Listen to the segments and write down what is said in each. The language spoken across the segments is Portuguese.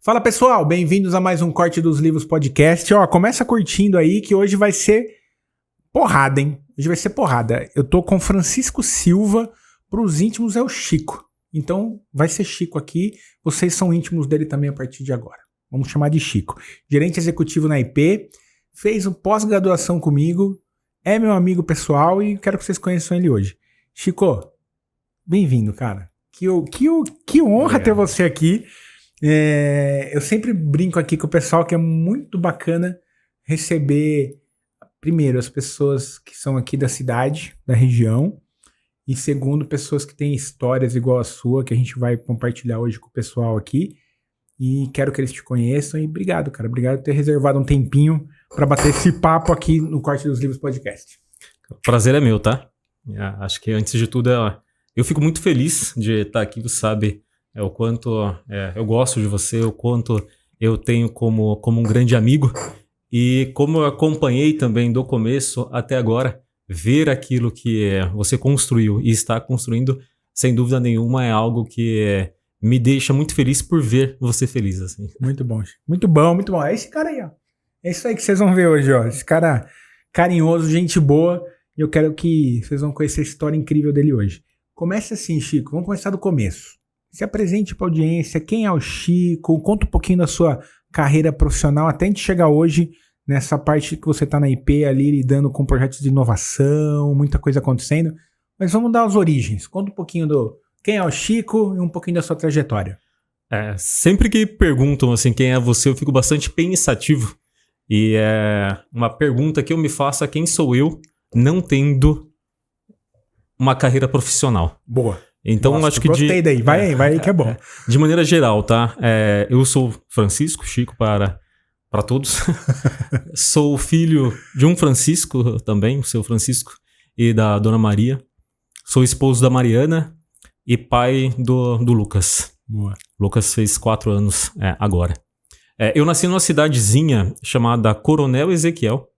Fala pessoal, bem-vindos a mais um Corte dos Livros Podcast. Começa curtindo aí que hoje vai ser porrada, hein? Hoje vai ser porrada. Eu tô com Francisco Silva, pros íntimos é o Chico. Então vai ser Chico aqui, vocês são íntimos dele também a partir de agora. Vamos chamar de Chico. Gerente executivo na IP, fez um pós-graduação comigo, é meu amigo pessoal e quero que vocês conheçam ele hoje. Chico, bem-vindo, cara. Que honra ter você aqui. Eu sempre brinco aqui com o pessoal que é muito bacana receber, primeiro, as pessoas que são aqui da cidade, da região, e segundo, pessoas que têm histórias igual a sua, que a gente vai compartilhar hoje com o pessoal aqui, e quero que eles te conheçam, e obrigado, cara, obrigado por ter reservado um tempinho para bater esse papo aqui no Corte dos Livros Podcast. O prazer é meu, tá? Acho que antes de tudo, eu fico muito feliz de estar aqui, você sabe, o quanto eu gosto de você, o quanto eu tenho como um grande amigo e como eu acompanhei também do começo até agora, ver aquilo que você construiu e está construindo, sem dúvida nenhuma, é algo que me deixa muito feliz por ver você feliz. Assim. Muito bom, muito bom, muito bom. É esse cara aí, ó. É isso aí que vocês vão ver hoje, ó. Esse cara carinhoso, gente boa, e eu quero que vocês vão conhecer a história incrível dele hoje. Comece assim, Chico, vamos começar do começo. Se apresente para a audiência, quem é o Chico, conta um pouquinho da sua carreira profissional até a gente chegar hoje nessa parte que você está na IP ali lidando com projetos de inovação, muita coisa acontecendo. Mas vamos dar as origens, conta um pouquinho do quem é o Chico e um pouquinho da sua trajetória. Sempre que perguntam assim quem é você, eu fico bastante pensativo e uma pergunta que eu me faço é quem sou eu não tendo uma carreira profissional. Boa. Então, Nossa, acho que gostei daí, vai aí que é bom. De maneira geral, tá? Eu sou Francisco, Chico para todos. Sou filho de um Francisco também, o seu Francisco, e da Dona Maria. Sou esposo da Mariana e pai do Lucas. Boa. Lucas fez 4 anos agora. Eu nasci numa cidadezinha chamada Coronel Ezequiel.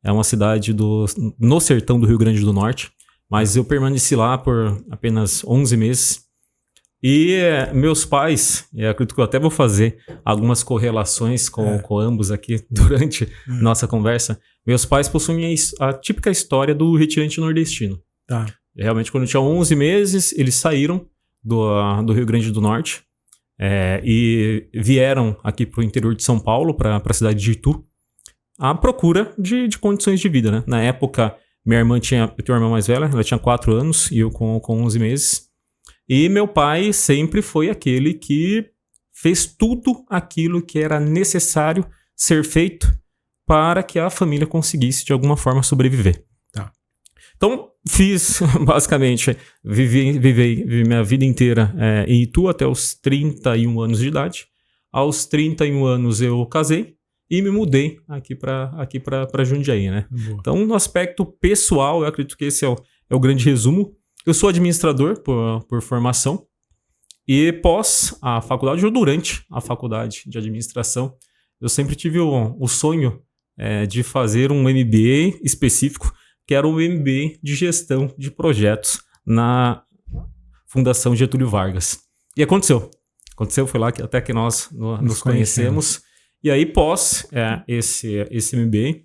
É uma cidade no sertão do Rio Grande do Norte. Mas eu permaneci lá por apenas 11 meses. E meus pais, eu acredito que eu até vou fazer algumas correlações com ambos aqui durante nossa conversa. Meus pais possuem a típica história do retirante nordestino. Tá. Realmente, quando eu tinha 11 meses, eles saíram do Rio Grande do Norte e vieram aqui para o interior de São Paulo, para a cidade de Itu, à procura de condições de vida, né? Na época, minha irmã eu tenho uma irmã mais velha, ela tinha 4 anos e eu com 11 meses. E meu pai sempre foi aquele que fez tudo aquilo que era necessário ser feito para que a família conseguisse de alguma forma sobreviver. Tá. Então, basicamente, vivi minha vida inteira em Itu até os 31 anos de idade. Aos 31 anos eu casei. E me mudei aqui para Jundiaí, né? Boa. Então, no aspecto pessoal, eu acredito que esse é o grande resumo. Eu sou administrador por formação. E pós a faculdade, ou durante a faculdade de administração, eu sempre tive o sonho de fazer um MBA específico, que era o MBA de gestão de projetos na Fundação Getúlio Vargas. E aconteceu. Foi lá até que nós nos conhecemos. E aí, pós esse MBA,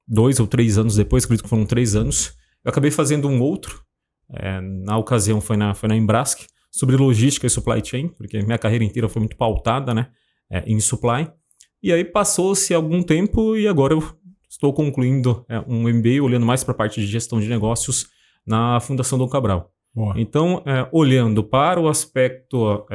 2 ou 3 anos depois, acredito que foram 3 anos, eu acabei fazendo um outro, na ocasião foi na Embrask, sobre logística e supply chain, porque minha carreira inteira foi muito pautada, né, em supply. E aí passou-se algum tempo e agora eu estou concluindo um MBA, olhando mais para a parte de gestão de negócios na Fundação Dom Cabral. Boa. Então, olhando para o aspecto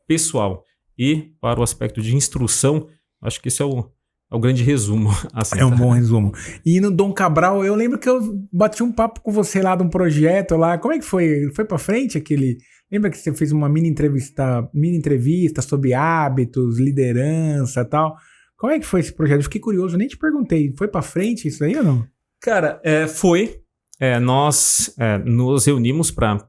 pessoal e para o aspecto de instrução, acho que esse é o grande resumo. Assim, um bom resumo. E no Dom Cabral, eu lembro que eu bati um papo com você lá de um projeto lá. Como é que foi? Foi pra frente aquele... Lembra que você fez uma mini entrevista sobre hábitos, liderança e tal? Como é que foi esse projeto? Eu fiquei curioso, eu nem te perguntei. Foi pra frente isso aí ou não? Cara, foi. Nós nos reunimos para...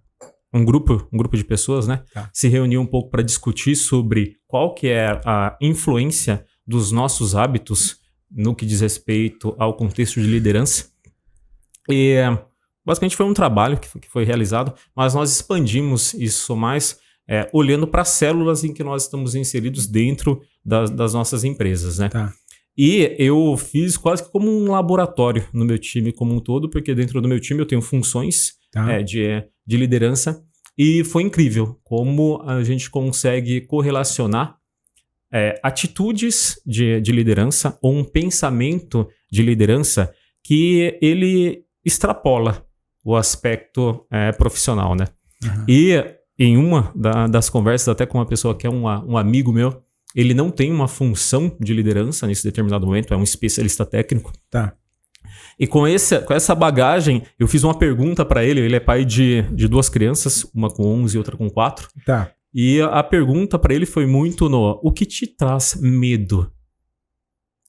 Um grupo de pessoas, né? Se reuniu um pouco para discutir sobre qual que é a influência dos nossos hábitos no que diz respeito ao contexto de liderança. E basicamente foi um trabalho que foi realizado, mas nós expandimos isso mais olhando para as células em que nós estamos inseridos dentro das nossas empresas, né? Tá. E eu fiz quase que como um laboratório no meu time como um todo, porque dentro do meu time eu tenho funções de liderança. E foi incrível como a gente consegue correlacionar atitudes de liderança ou um pensamento de liderança que ele extrapola o aspecto profissional, né? Uhum. E em uma das conversas, até com uma pessoa que é um amigo meu, ele não tem uma função de liderança nesse determinado momento, é um especialista técnico. Tá. E com essa bagagem, eu fiz uma pergunta para ele. Ele é pai de 2 crianças, uma com 11 e outra com 4. Tá. E a pergunta para ele foi muito o que te traz medo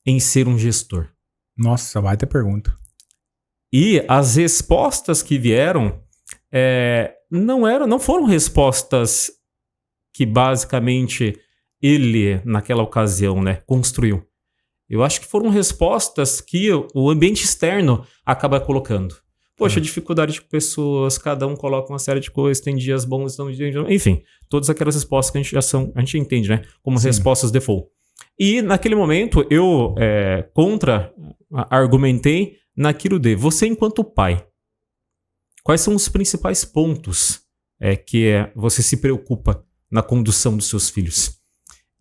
em ser um gestor? Nossa, baita pergunta. E as respostas que vieram não foram respostas que basicamente ele, naquela ocasião, né, construiu. Eu acho que foram respostas que o ambiente externo acaba colocando. Poxa, dificuldade de pessoas, cada um coloca uma série de coisas, tem dias bons, enfim, todas aquelas respostas que a gente entende, né, como respostas default. E naquele momento eu argumentei naquilo de você enquanto pai, quais são os principais pontos que você se preocupa na condução dos seus filhos?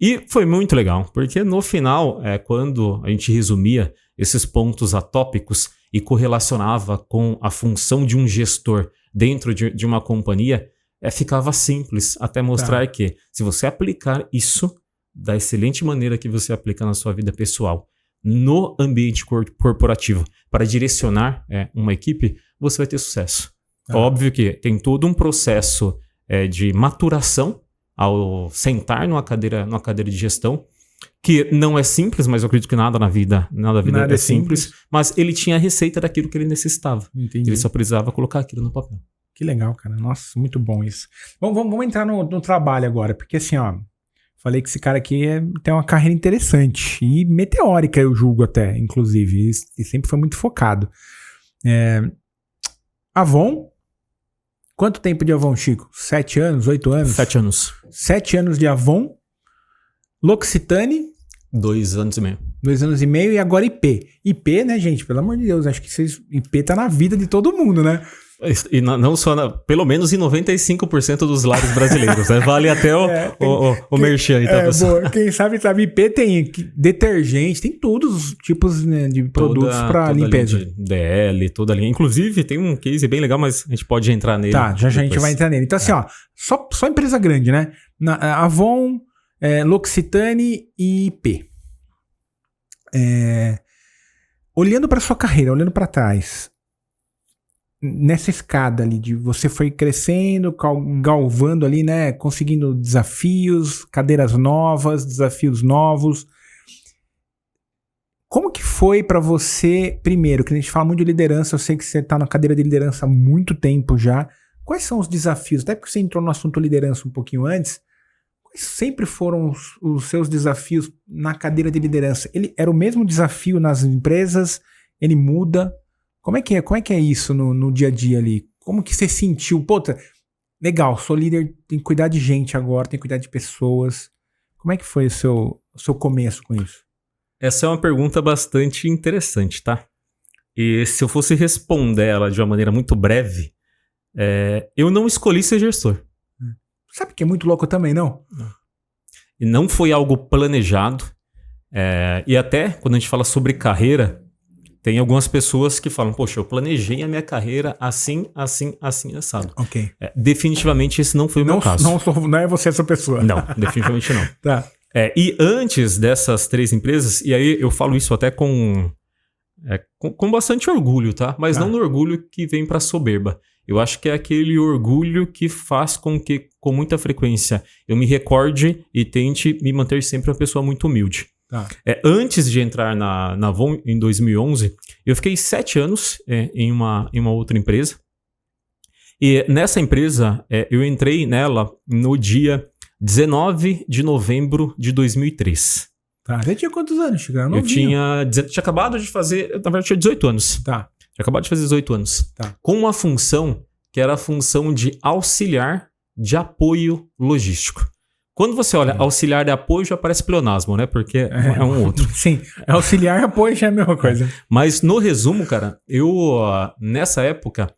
E foi muito legal, porque no final, quando a gente resumia esses pontos atópicos e correlacionava com a função de um gestor dentro de uma companhia, ficava simples até mostrar que se você aplicar isso da excelente maneira que você aplica na sua vida pessoal, no ambiente corporativo, para direcionar uma equipe, você vai ter sucesso. Óbvio que tem todo um processo de maturação ao sentar numa cadeira de gestão, que não é simples, mas eu acredito que nada na vida é simples, mas ele tinha a receita daquilo que ele necessitava. Entendi. Ele só precisava colocar aquilo no papel. Que legal, cara. Nossa, muito bom isso. Vamos entrar no trabalho agora, porque assim, falei que esse cara aqui tem uma carreira interessante e meteórica, eu julgo até, inclusive, e sempre foi muito focado. Avon. Quanto tempo de Avon, Chico? 7 anos, 8 anos? 7 anos. 7 anos de Avon. L'Occitane. 2 anos e meio. 2 anos e meio e agora IP. IP, né, gente? Pelo amor de Deus, acho que IP tá na vida de todo mundo, né? E não só, pelo menos em 95% dos lares brasileiros, né? Vale até o merchan aí, tá, pessoal? Boa. Quem sabe, IP tem detergente, tem todos os tipos, né, de produtos para limpeza. De DL, toda a linha. Inclusive, tem um case bem legal, mas a gente pode entrar nele. Tá, já a gente vai entrar nele. Então, assim, só empresa grande, né? Avon, L'Occitane e IP. Olhando para sua carreira, olhando para trás, nessa escada ali, de você foi crescendo, galvando ali, né? Conseguindo desafios, cadeiras novas, desafios novos. Como que foi pra você, primeiro, que a gente fala muito de liderança, eu sei que você tá na cadeira de liderança há muito tempo já. Quais são os desafios? Até porque você entrou no assunto liderança um pouquinho antes. Quais sempre foram os seus desafios na cadeira de liderança? Ele era o mesmo desafio nas empresas? Ele muda? Como é que é isso no dia a dia ali? Como que você sentiu? Puta, legal, sou líder, tenho que cuidar de gente agora, tenho que cuidar de pessoas. Como é que foi o seu começo com isso? Essa é uma pergunta bastante interessante, tá? E se eu fosse responder ela de uma maneira muito breve, eu não escolhi ser gestor. Sabe que é muito louco também, não? E não foi algo planejado. E até quando a gente fala sobre carreira, tem algumas pessoas que falam, poxa, eu planejei a minha carreira assim, assado. Ok. Definitivamente esse não foi o meu caso. Não é você essa pessoa. Não, definitivamente não. Tá. E antes dessas 3 empresas, e aí eu falo isso até com bastante orgulho, tá? Mas não no orgulho que vem pra soberba. Eu acho que é aquele orgulho que faz com que, com muita frequência, eu me recorde e tente me manter sempre uma pessoa muito humilde. Tá. Antes de entrar na Avon, em 2011, eu fiquei 7 anos em uma outra empresa. E nessa empresa, eu entrei nela no dia 19 de novembro de 2003. Tá. Você tinha quantos anos, Chico? Eu tinha acabado de fazer... Na verdade, eu tinha 18 anos. Tá. Tinha acabado de fazer 18 anos. Tá. Com uma função que era a função de auxiliar de apoio logístico. Quando você olha auxiliar de apoio, já parece pleonasmo, né? Porque é um outro. Sim, auxiliar e apoio já é a mesma coisa. Mas no resumo, cara, nessa época,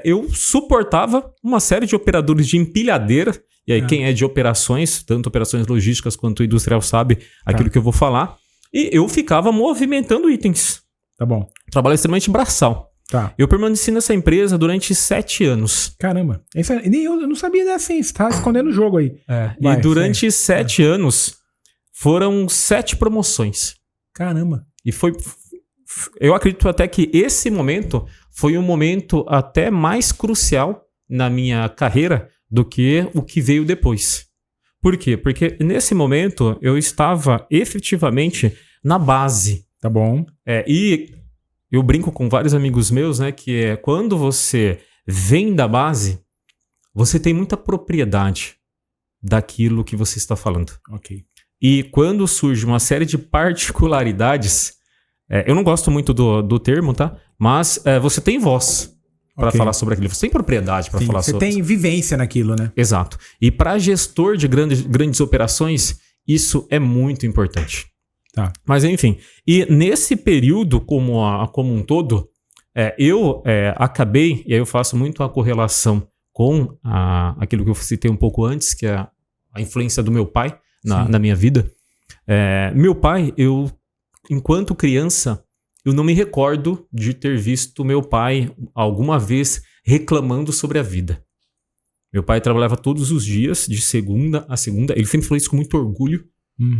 eu suportava uma série de operadores de empilhadeira. E aí, quem é de operações, tanto operações logísticas quanto industrial, sabe aquilo que eu vou falar. E eu ficava movimentando itens. Tá bom. Trabalho extremamente braçal. Tá. Eu permaneci nessa empresa durante 7 anos. Caramba. Nem eu não sabia dessa, hein? Você tá escondendo o jogo aí. E durante 7 anos, foram 7 promoções. Caramba. E eu acredito até que esse momento foi um momento até mais crucial na minha carreira do que o que veio depois. Por quê? Porque nesse momento eu estava efetivamente na base. Tá bom. E eu brinco com vários amigos meus, né? Que quando você vem da base, você tem muita propriedade daquilo que você está falando. Ok. E quando surge uma série de particularidades, eu não gosto muito do termo, tá? Mas você tem voz para falar sobre aquilo. Você tem propriedade para falar sobre. Você tem vivência naquilo, né? Exato. E para gestor de grandes operações, isso é muito importante. Tá. Mas enfim, e nesse período como um todo, eu acabei, e aí eu faço muito a correlação com aquilo que eu citei um pouco antes, que é a influência do meu pai na minha vida. Meu pai, enquanto criança, eu não me recordo de ter visto meu pai alguma vez reclamando sobre a vida. Meu pai trabalhava todos os dias, de segunda a segunda. Ele sempre falou isso com muito orgulho.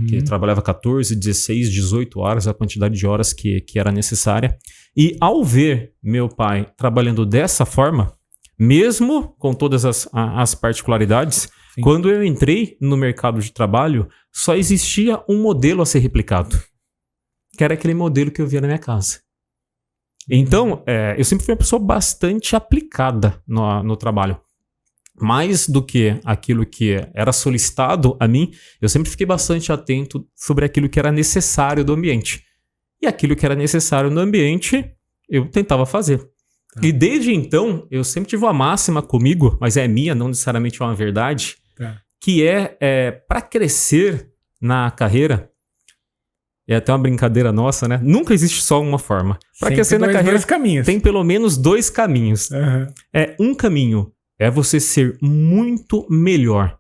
Que ele trabalhava 14, 16, 18 horas, a quantidade de horas que era necessária. E ao ver meu pai trabalhando dessa forma, mesmo com todas as particularidades, quando eu entrei no mercado de trabalho, só existia um modelo a ser replicado, que era aquele modelo que eu via na minha casa. Então, eu sempre fui uma pessoa bastante aplicada no trabalho. Mais do que aquilo que era solicitado a mim, eu sempre fiquei bastante atento sobre aquilo que era necessário do ambiente. E aquilo que era necessário no ambiente, eu tentava fazer. E desde então, eu sempre tive uma máxima comigo, mas é minha, não necessariamente é uma verdade, que para crescer na carreira, é até uma brincadeira nossa, né? Nunca existe só uma forma. Para crescer na carreira, tem pelo menos 2 caminhos. Um caminho é você ser muito melhor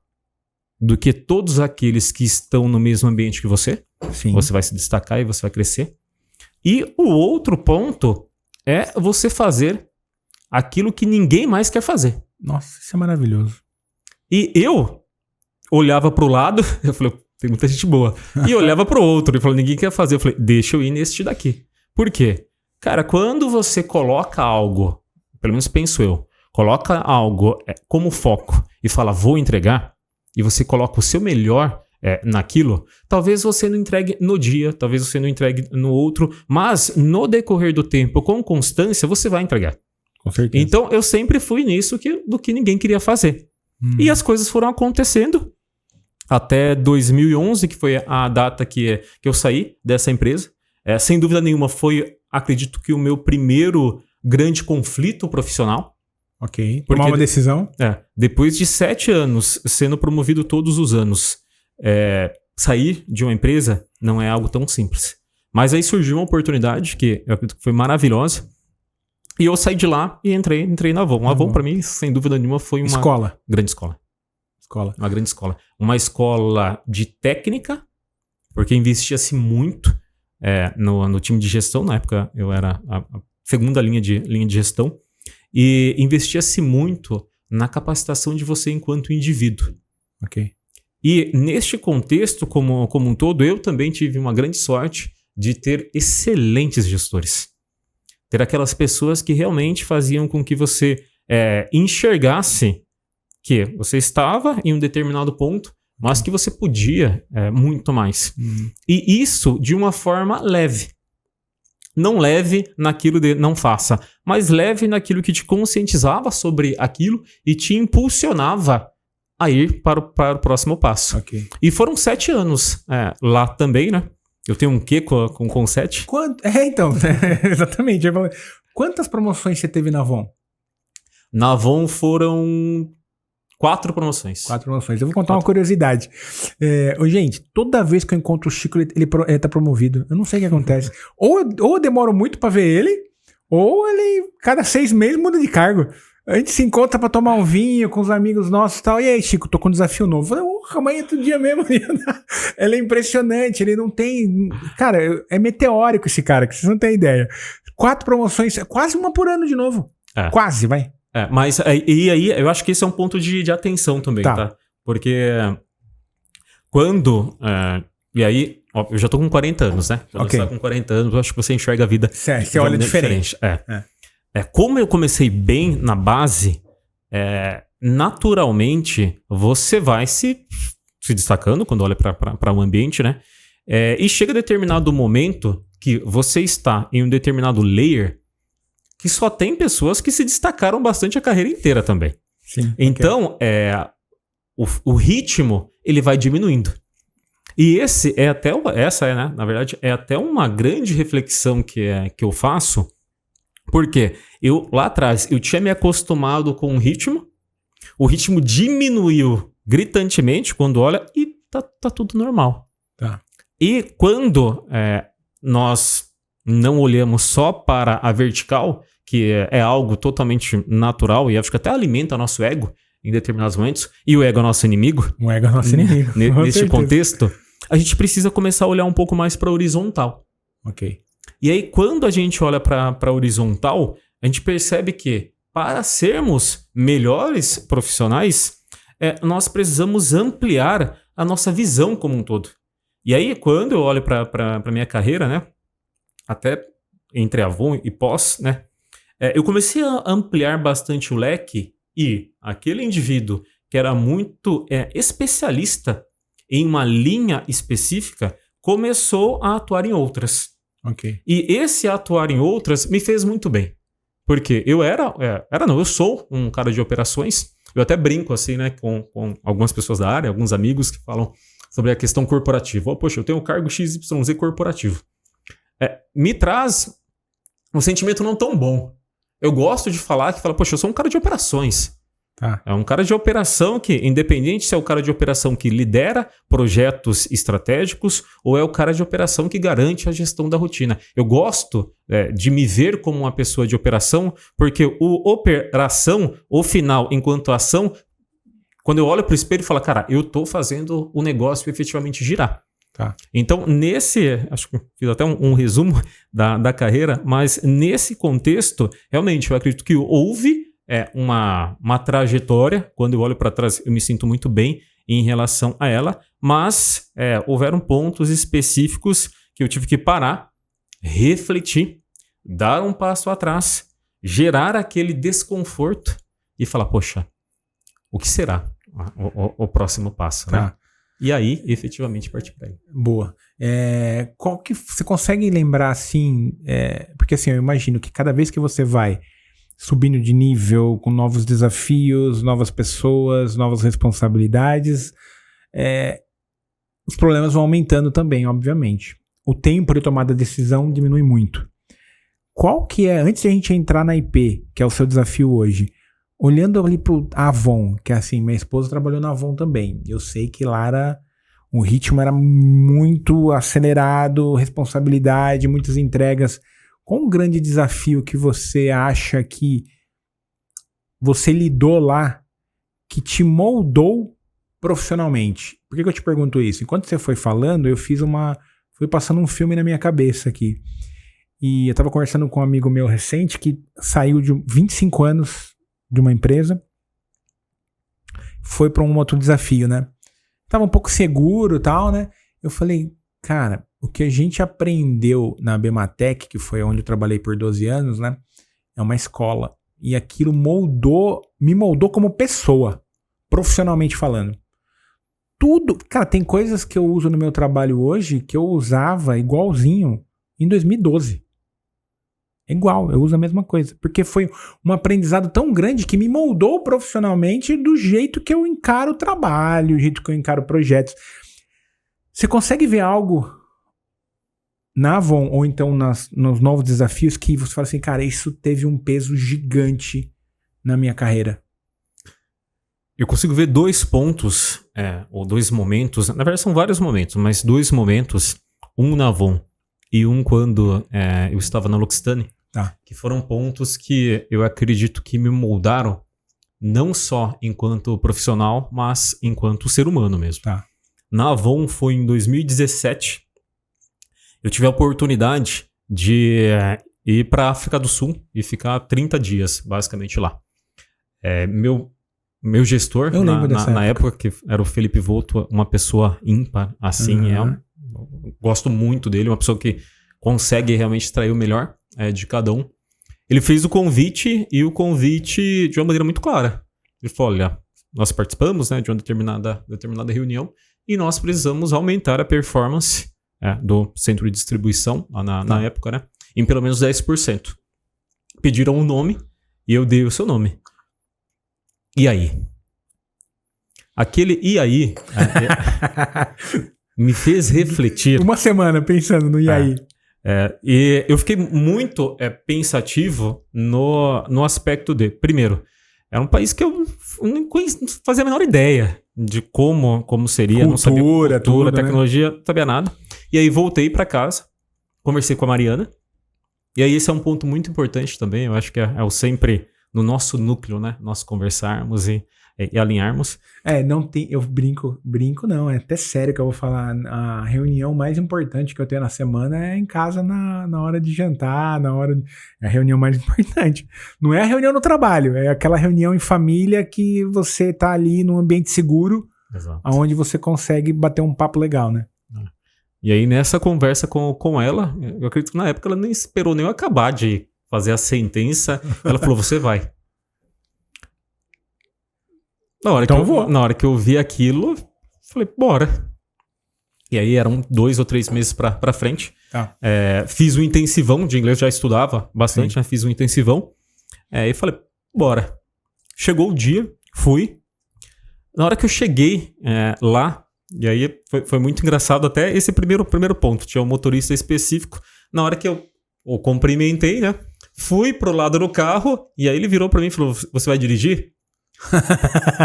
do que todos aqueles que estão no mesmo ambiente que você. Sim. Você vai se destacar e você vai crescer. E o outro ponto é você fazer aquilo que ninguém mais quer fazer. Nossa, isso é maravilhoso. E eu olhava pro lado, eu falei, tem muita gente boa. E eu olhava pro outro e falei, ninguém quer fazer. Eu falei, deixa eu ir neste daqui. Por quê? Cara, quando você coloca algo, pelo menos penso eu, coloca algo como foco e fala, vou entregar, e você coloca o seu melhor naquilo, talvez você não entregue no dia, talvez você não entregue no outro, mas no decorrer do tempo, com constância, você vai entregar. Com certeza. Então, eu sempre fui nisso do que ninguém queria fazer. E as coisas foram acontecendo até 2011, que foi a data que eu saí dessa empresa. Sem dúvida nenhuma, foi, acredito que o meu primeiro grande conflito profissional. Ok. Tomar uma decisão. Depois de 7 anos sendo promovido todos os anos, sair de uma empresa não é algo tão simples. Mas aí surgiu uma oportunidade que eu acredito que foi maravilhosa. E eu saí de lá e entrei na Avon. A Avon, para mim, sem dúvida nenhuma, foi uma grande escola. Uma grande escola. Uma escola de técnica, porque investia-se muito no time de gestão. Na época, eu era a segunda linha de gestão. E investia-se muito na capacitação de você enquanto indivíduo. Ok. E neste contexto, como um todo, eu também tive uma grande sorte de ter excelentes gestores. Ter aquelas pessoas que realmente faziam com que você enxergasse que você estava em um determinado ponto, mas que você podia muito mais. E isso de uma forma leve. Não leve naquilo de não faça, mas leve naquilo que te conscientizava sobre aquilo e te impulsionava a ir para o próximo passo. Okay. E foram 7 anos lá também, né? Eu tenho um quê com 7? Então, exatamente. Quantas promoções você teve na Avon? Na Avon foram 4 promoções. 4 promoções. Eu vou contar uma curiosidade. Gente, toda vez que eu encontro o Chico, ele tá promovido. Eu não sei o que acontece. ou eu demoro muito pra ver ele, ou ele, cada 6 meses, muda de cargo. A gente se encontra pra tomar um vinho com os amigos nossos e tal. E aí, Chico, tô com um desafio novo. Eu falei, amanhã é outro dia mesmo. Ele é impressionante, ele não tem... Cara, é meteórico esse cara, que vocês não têm ideia. 4 promoções, quase uma por ano de novo. Quase, vai. Mas aí eu acho que esse é um ponto de atenção também, tá? Porque quando... e aí, ó, eu já tô com 40 anos, né? Já você tá com 40 anos, eu acho que você enxerga a vida certo, você olha diferente. Como eu comecei bem na base, naturalmente você vai se destacando quando olha para um ambiente, né? E chega determinado momento que você está em um determinado layer que só tem pessoas que se destacaram bastante a carreira inteira também. Sim, então, o ritmo ele vai diminuindo. E né? Na verdade, é até uma grande reflexão que eu faço. Porque lá atrás, eu tinha me acostumado com o ritmo diminuiu gritantemente quando olha e tá tudo normal. Tá. E quando nós não olhamos só para a vertical, que é algo totalmente natural e acho que até alimenta nosso ego em determinados momentos, e o ego é nosso inimigo. O ego é nosso inimigo. Neste contexto, a gente precisa começar a olhar um pouco mais para a horizontal. Ok. E aí, quando a gente olha para a horizontal, a gente percebe que para sermos melhores profissionais, nós precisamos ampliar a nossa visão como um todo. E aí, quando eu olho para a minha carreira, né, até entre Avon e pós, né, eu comecei a ampliar bastante o leque e aquele indivíduo que era muito especialista em uma linha específica começou a atuar em outras. Okay. E esse atuar em outras me fez muito bem. Porque eu eu sou um cara de operações. Eu até brinco assim, né, com algumas pessoas da área, alguns amigos que falam sobre a questão corporativa. Poxa, eu tenho um cargo XYZ corporativo. Me traz um sentimento não tão bom. Eu gosto de falar poxa, eu sou um cara de operações. Tá. É um cara de operação que, independente se é o cara de operação que lidera projetos estratégicos ou é o cara de operação que garante a gestão da rotina. Eu gosto de me ver como uma pessoa de operação, porque o operação, o final, enquanto ação, quando eu olho para o espelho e falo, cara, eu estou fazendo o negócio efetivamente girar. Tá. Então, acho que fiz até um resumo da carreira, mas nesse contexto, realmente, eu acredito que houve uma trajetória. Quando eu olho para trás, eu me sinto muito bem em relação a ela, mas houveram pontos específicos que eu tive que parar, refletir, dar um passo atrás, gerar aquele desconforto e falar, poxa, o que será o próximo passo, né? E aí, efetivamente, partir para aí. Boa. Qual que você consegue lembrar, assim... porque assim, eu imagino que cada vez que você vai subindo de nível, com novos desafios, novas pessoas, novas responsabilidades, os problemas vão aumentando também, obviamente. O tempo de tomada de decisão diminui muito. Qual que antes de a gente entrar na IP, que é o seu desafio hoje, olhando ali pro Avon, que assim, minha esposa trabalhou na Avon também, eu sei que lá o ritmo era muito acelerado, responsabilidade, muitas entregas. Qual um grande desafio que você acha que você lidou lá que te moldou profissionalmente? Por que eu te pergunto isso? Enquanto você foi falando, eu fui passando um filme na minha cabeça aqui. E eu estava conversando com um amigo meu recente que saiu de 25 anos de uma empresa, foi para um outro desafio, né? Tava um pouco seguro e tal, né? Eu falei, cara, o que a gente aprendeu na Bematec, que foi onde eu trabalhei por 12 anos, né? É uma escola. E aquilo me moldou como pessoa, profissionalmente falando. Tudo, cara, tem coisas que eu uso no meu trabalho hoje que eu usava igualzinho em 2012. Igual, eu uso a mesma coisa. Porque foi um aprendizado tão grande que me moldou profissionalmente do jeito que eu encaro o trabalho, do jeito que eu encaro projetos. Você consegue ver algo na Avon ou então nos novos desafios que você fala assim, cara, isso teve um peso gigante na minha carreira? eu consigo ver 2 pontos, ou 2 momentos, na verdade são vários momentos, mas 2 momentos, um na Avon e um quando eu estava na L'Occitane, que foram pontos que eu acredito que me moldaram, não só enquanto profissional, mas enquanto ser humano mesmo. Na Avon foi em 2017, eu tive a oportunidade de ir para a África do Sul e ficar 30 dias, basicamente, lá. Meu gestor, na época, que era o Felipe Volto, uma pessoa ímpar, assim, gosto muito dele, uma pessoa que consegue realmente extrair o melhor de cada um. Ele fez o convite, e o convite de uma maneira muito clara. Ele falou, olha, nós participamos, né, de uma determinada reunião e nós precisamos aumentar a performance do centro de distribuição, lá na época, né, em pelo menos 10%. Pediram um nome e eu dei o seu nome. E aí? Aquele e aí me fez refletir. Uma semana pensando no e aí. E eu fiquei muito pensativo no aspecto de... Primeiro, era um país que eu não fazia a menor ideia de como seria. Não sabia cultura, tudo, tecnologia, não sabia nada. E aí voltei para casa, conversei com a Mariana. E aí esse é um ponto muito importante também. Eu acho que é o sempre no nosso núcleo, né? Nós conversarmos e alinharmos. Não tem, eu brinco não, é até sério que eu vou falar. A reunião mais importante que eu tenho na semana é em casa na hora de jantar, é a reunião mais importante. Não é a reunião no trabalho, é aquela reunião em família que você tá ali num ambiente seguro, onde você consegue bater um papo legal, né? E aí nessa conversa com ela, eu acredito que na época ela nem esperou nem eu acabar de fazer a sentença, ela falou, você vai. Na hora que eu vi aquilo, falei, bora. E aí eram 2 ou 3 meses pra frente. Fiz um intensivão de inglês, já estudava bastante, né? Fiz um intensivão. E falei, bora. Chegou o dia, fui. Na hora que eu cheguei lá, e aí foi muito engraçado até esse primeiro ponto. Tinha um motorista específico. Na hora que eu cumprimentei, né? Fui pro lado do carro, e aí ele virou pra mim e falou, você vai dirigir?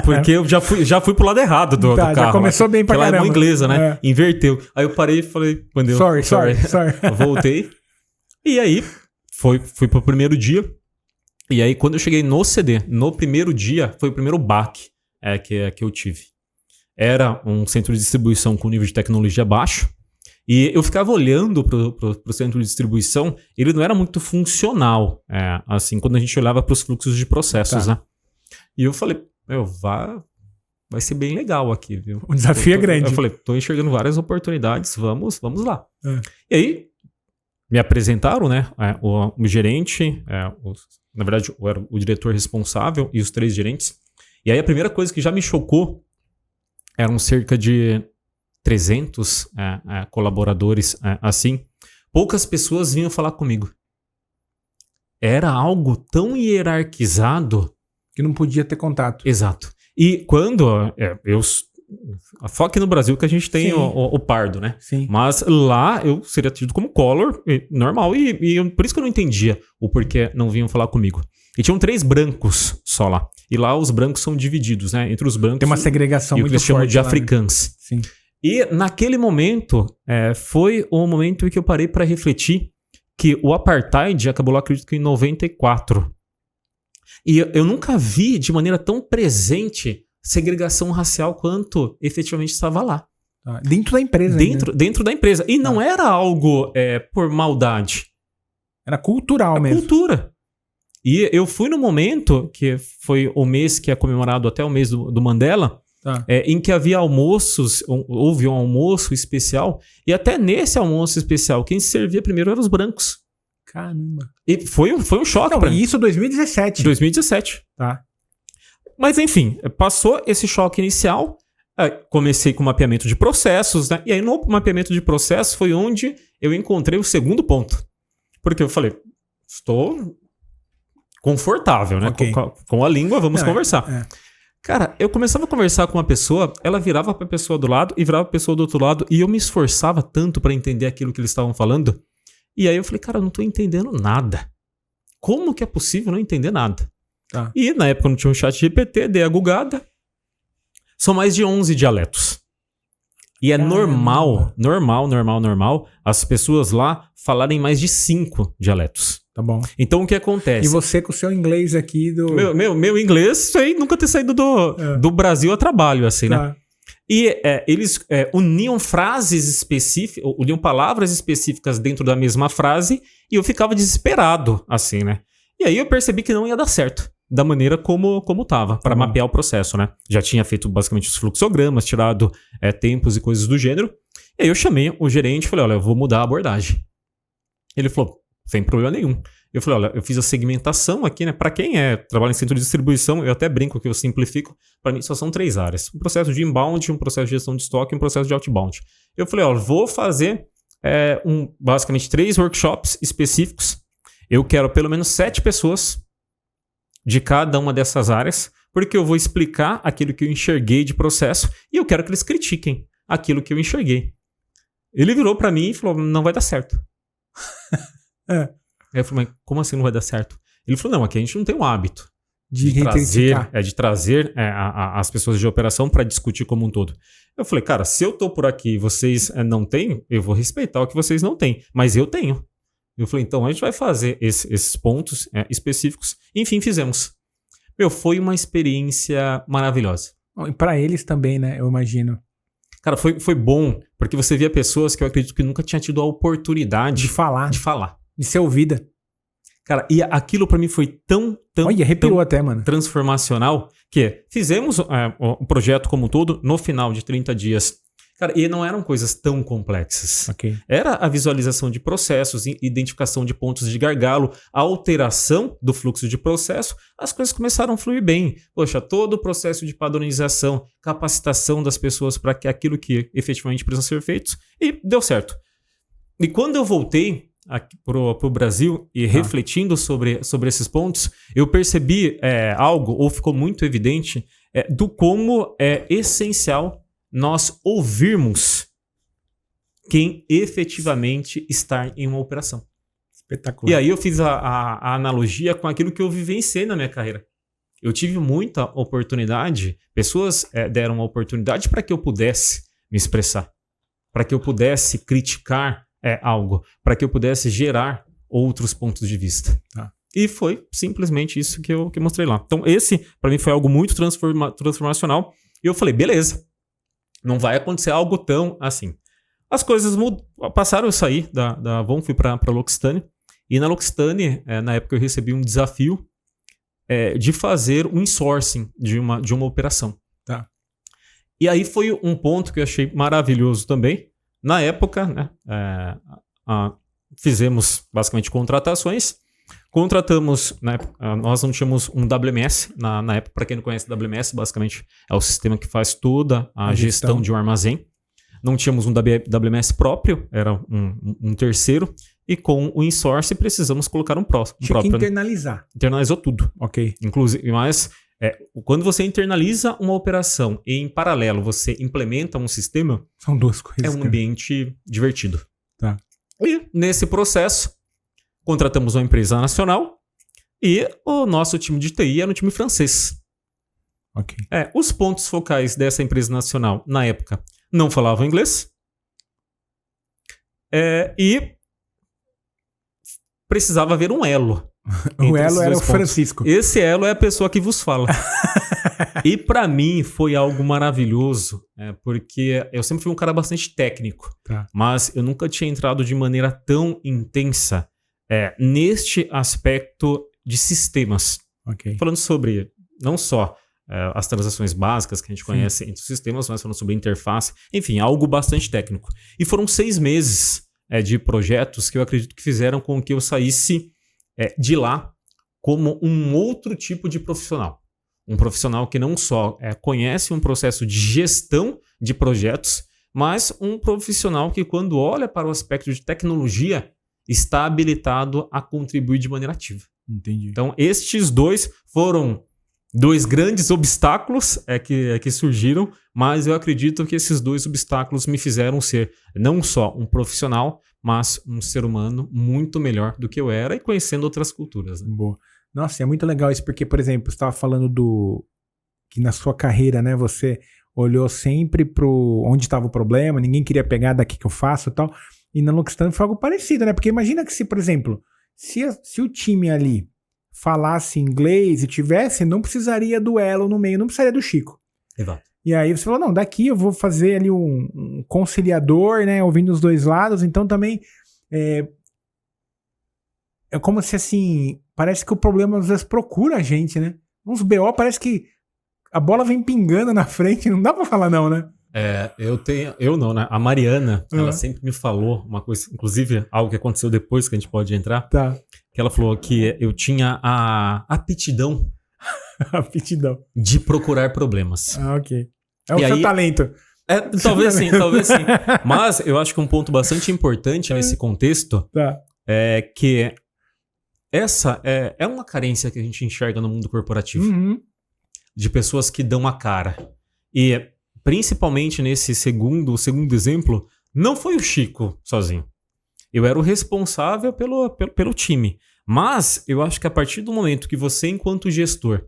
Porque eu já fui pro lado errado do carro. Já começou bem pra caramba. Ela é inglesa, né? Inverteu. Aí eu parei e falei... Sorry. Eu voltei. E aí, fui pro primeiro dia. E aí, quando eu cheguei no CD, no primeiro dia, foi o primeiro baque que eu tive. Era um centro de distribuição com nível de tecnologia baixo. E eu ficava olhando pro centro de distribuição, ele não era muito funcional, assim, quando a gente olhava para os fluxos de processos, né? E eu falei, vai ser bem legal aqui, viu? O desafio é grande. Eu falei, tô enxergando várias oportunidades, vamos lá. E aí, me apresentaram, né, o gerente, na verdade, eu era o diretor responsável e os 3 gerentes. E aí a primeira coisa que já me chocou, eram cerca de 300 colaboradores, assim. Poucas pessoas vinham falar comigo. Era algo tão hierarquizado que não podia ter contato. Exato. E quando foca no Brasil que a gente tem o pardo, né? Sim. Mas lá eu seria tido como color, normal. E por isso que eu não entendia o porquê não vinham falar comigo. E tinham 3 brancos só lá. E lá os brancos são divididos, né? Entre os brancos... Tem uma segregação muito forte. E o que eles chamam de africans. Sim. E naquele momento, foi o momento em que eu parei para refletir que o apartheid acabou lá, acredito que em 94. E eu nunca vi de maneira tão presente segregação racial quanto efetivamente estava lá. Dentro da empresa. Dentro da empresa. E não era algo por maldade. Era cultural mesmo. Cultura. E eu fui no momento, que foi o mês que é comemorado até o mês do Mandela, em que havia almoços, houve um almoço especial, e até nesse almoço especial, quem se servia primeiro eram os brancos. Caramba. E foi um choque pra mim. Isso em 2017. 2017. Mas enfim, passou esse choque inicial, comecei com o mapeamento de processos, né? E aí no mapeamento de processos foi onde eu encontrei o segundo ponto. Porque eu falei, estou confortável, né? Okay. Com a língua, vamos conversar. Cara, eu começava a conversar com uma pessoa, ela virava pra pessoa do lado e virava pra pessoa do outro lado, e eu me esforçava tanto pra entender aquilo que eles estavam falando. E aí eu falei, cara, eu não tô entendendo nada. Como que é possível não entender nada? E na época não tinha um chat GPT, dei a gugada, São mais de 11 dialetos. E é normal as pessoas lá falarem mais de 5 dialetos. Tá bom. Então o que acontece? E você com o seu inglês aqui do... Meu inglês, isso aí nunca ter saído do Brasil a trabalho, assim, né? E eles uniam frases específicas, uniam palavras específicas dentro da mesma frase e eu ficava desesperado, assim, né? E aí eu percebi que não ia dar certo da maneira como tava, para mapear o processo, né? Já tinha feito basicamente os fluxogramas, tirado tempos e coisas do gênero. E aí eu chamei o gerente e falei, olha, eu vou mudar a abordagem. Ele falou, sem problema nenhum. Eu falei, olha, eu fiz a segmentação aqui, né? Para quem trabalha em centro de distribuição, eu até brinco que eu simplifico. Para mim só são 3 áreas. Um processo de inbound, um processo de gestão de estoque e um processo de outbound. Eu falei, olha, vou fazer basicamente 3 workshops específicos. Eu quero pelo menos 7 pessoas de cada uma dessas áreas, porque eu vou explicar aquilo que eu enxerguei de processo e eu quero que eles critiquem aquilo que eu enxerguei. Ele virou para mim e falou, não vai dar certo. Aí eu falei, mas como assim não vai dar certo? Ele falou, não, aqui a gente não tem o hábito de trazer as pessoas de operação para discutir como um todo. Eu falei, cara, se eu tô por aqui e vocês não têm, eu vou respeitar o que vocês não têm, mas eu tenho. Eu falei, então a gente vai fazer esses pontos específicos. Enfim, fizemos. Foi uma experiência maravilhosa. E para eles também, né? Eu imagino. Cara, foi bom, porque você via pessoas que eu acredito que nunca tinha tido a oportunidade de falar. De ser ouvida. Cara, e aquilo pra mim foi tão Olha, arrepiou até, mano. Transformacional, que fizemos o projeto como um todo no final de 30 dias. Cara, e não eram coisas tão complexas. Okay. Era a visualização de processos, identificação de pontos de gargalo, a alteração do fluxo de processo, as coisas começaram a fluir bem. Poxa, todo o processo de padronização, capacitação das pessoas para que aquilo que efetivamente precisa ser feito, e deu certo. E quando eu voltei aqui pro Brasil e refletindo sobre esses pontos, eu percebi algo, ou ficou muito evidente, do como é essencial nós ouvirmos quem efetivamente está em uma operação. Espetacular. E aí eu fiz a analogia com aquilo que eu vivenciei na minha carreira. Eu tive muita oportunidade, pessoas deram uma oportunidade para que eu pudesse me expressar, para que eu pudesse criticar algo, para que eu pudesse gerar outros pontos de vista. E foi simplesmente isso que eu mostrei lá. Então esse, para mim, foi algo muito transformacional. E eu falei, beleza. Não vai acontecer algo tão assim. As coisas passaram, eu saí da Avon, fui para a L'Occitane. E na L'Occitane, na época eu recebi um desafio de fazer um insourcing de uma operação. Tá. E aí foi um ponto que eu achei maravilhoso também. Na época, né, fizemos basicamente contratações. Contratamos, né, nós não tínhamos um WMS na época. Para quem não conhece, WMS basicamente é o sistema que faz toda a gestão de um armazém. Não tínhamos um WMS próprio, era um terceiro. E com o insource precisamos colocar um próprio. Tinha que internalizar. Né? Internalizou tudo. Ok. Inclusive, mas quando você internaliza uma operação e em paralelo você implementa um sistema, são duas coisas. É um ambiente divertido. Tá. E nesse processo contratamos uma empresa nacional e o nosso time de TI era um time francês. Ok. Os pontos focais dessa empresa nacional, na época, não falavam inglês. E precisava haver um elo. O elo era o Francisco. Esse elo é a pessoa que vos fala. E para mim foi algo maravilhoso, porque eu sempre fui um cara bastante técnico. Tá. Mas eu nunca tinha entrado de maneira tão intensa neste aspecto de sistemas. Okay. Falando sobre não só as transações básicas que a gente conhece entre os sistemas, mas falando sobre interface. Enfim, algo bastante técnico. E foram 6 meses de projetos que eu acredito que fizeram com que eu saísse de lá como um outro tipo de profissional. Um profissional que não só conhece um processo de gestão de projetos, mas um profissional que, quando olha para o aspecto de tecnologia, está habilitado a contribuir de maneira ativa. Entendi. Então, estes 2 foram 2 grandes obstáculos que surgiram, mas eu acredito que esses 2 obstáculos me fizeram ser não só um profissional, mas um ser humano muito melhor do que eu era e conhecendo outras culturas. Né? Boa. Nossa, é muito legal isso, porque, por exemplo, você estava falando que na sua carreira, né, você olhou sempre pro onde estava o problema, ninguém queria pegar daqui que eu faço e tal. E na Luxtan foi algo parecido, né? Porque imagina que se, por exemplo, se o time ali falasse inglês e tivesse, não precisaria do Elo no meio, não precisaria do Chico. Exato. E aí você falou, não, daqui eu vou fazer ali um conciliador, né? Ouvindo os dois lados, então também é como se assim, parece que o problema às vezes procura a gente, né? Uns BO parece que a bola vem pingando na frente, não dá pra falar não, né? Eu não, né? A Mariana, ela sempre me falou uma coisa, inclusive algo que aconteceu depois que a gente pode entrar. Tá. Que ela falou que eu tinha a aptidão. Aptidão. De procurar problemas. Ah, ok. É o seu talento. Talvez sim. Mas eu acho que um ponto bastante importante nesse contexto é que essa é uma carência que a gente enxerga no mundo corporativo. Uhum. De pessoas que dão a cara. E principalmente nesse segundo exemplo, não foi o Chico sozinho. Eu era o responsável pelo time. Mas eu acho que a partir do momento que você, enquanto gestor,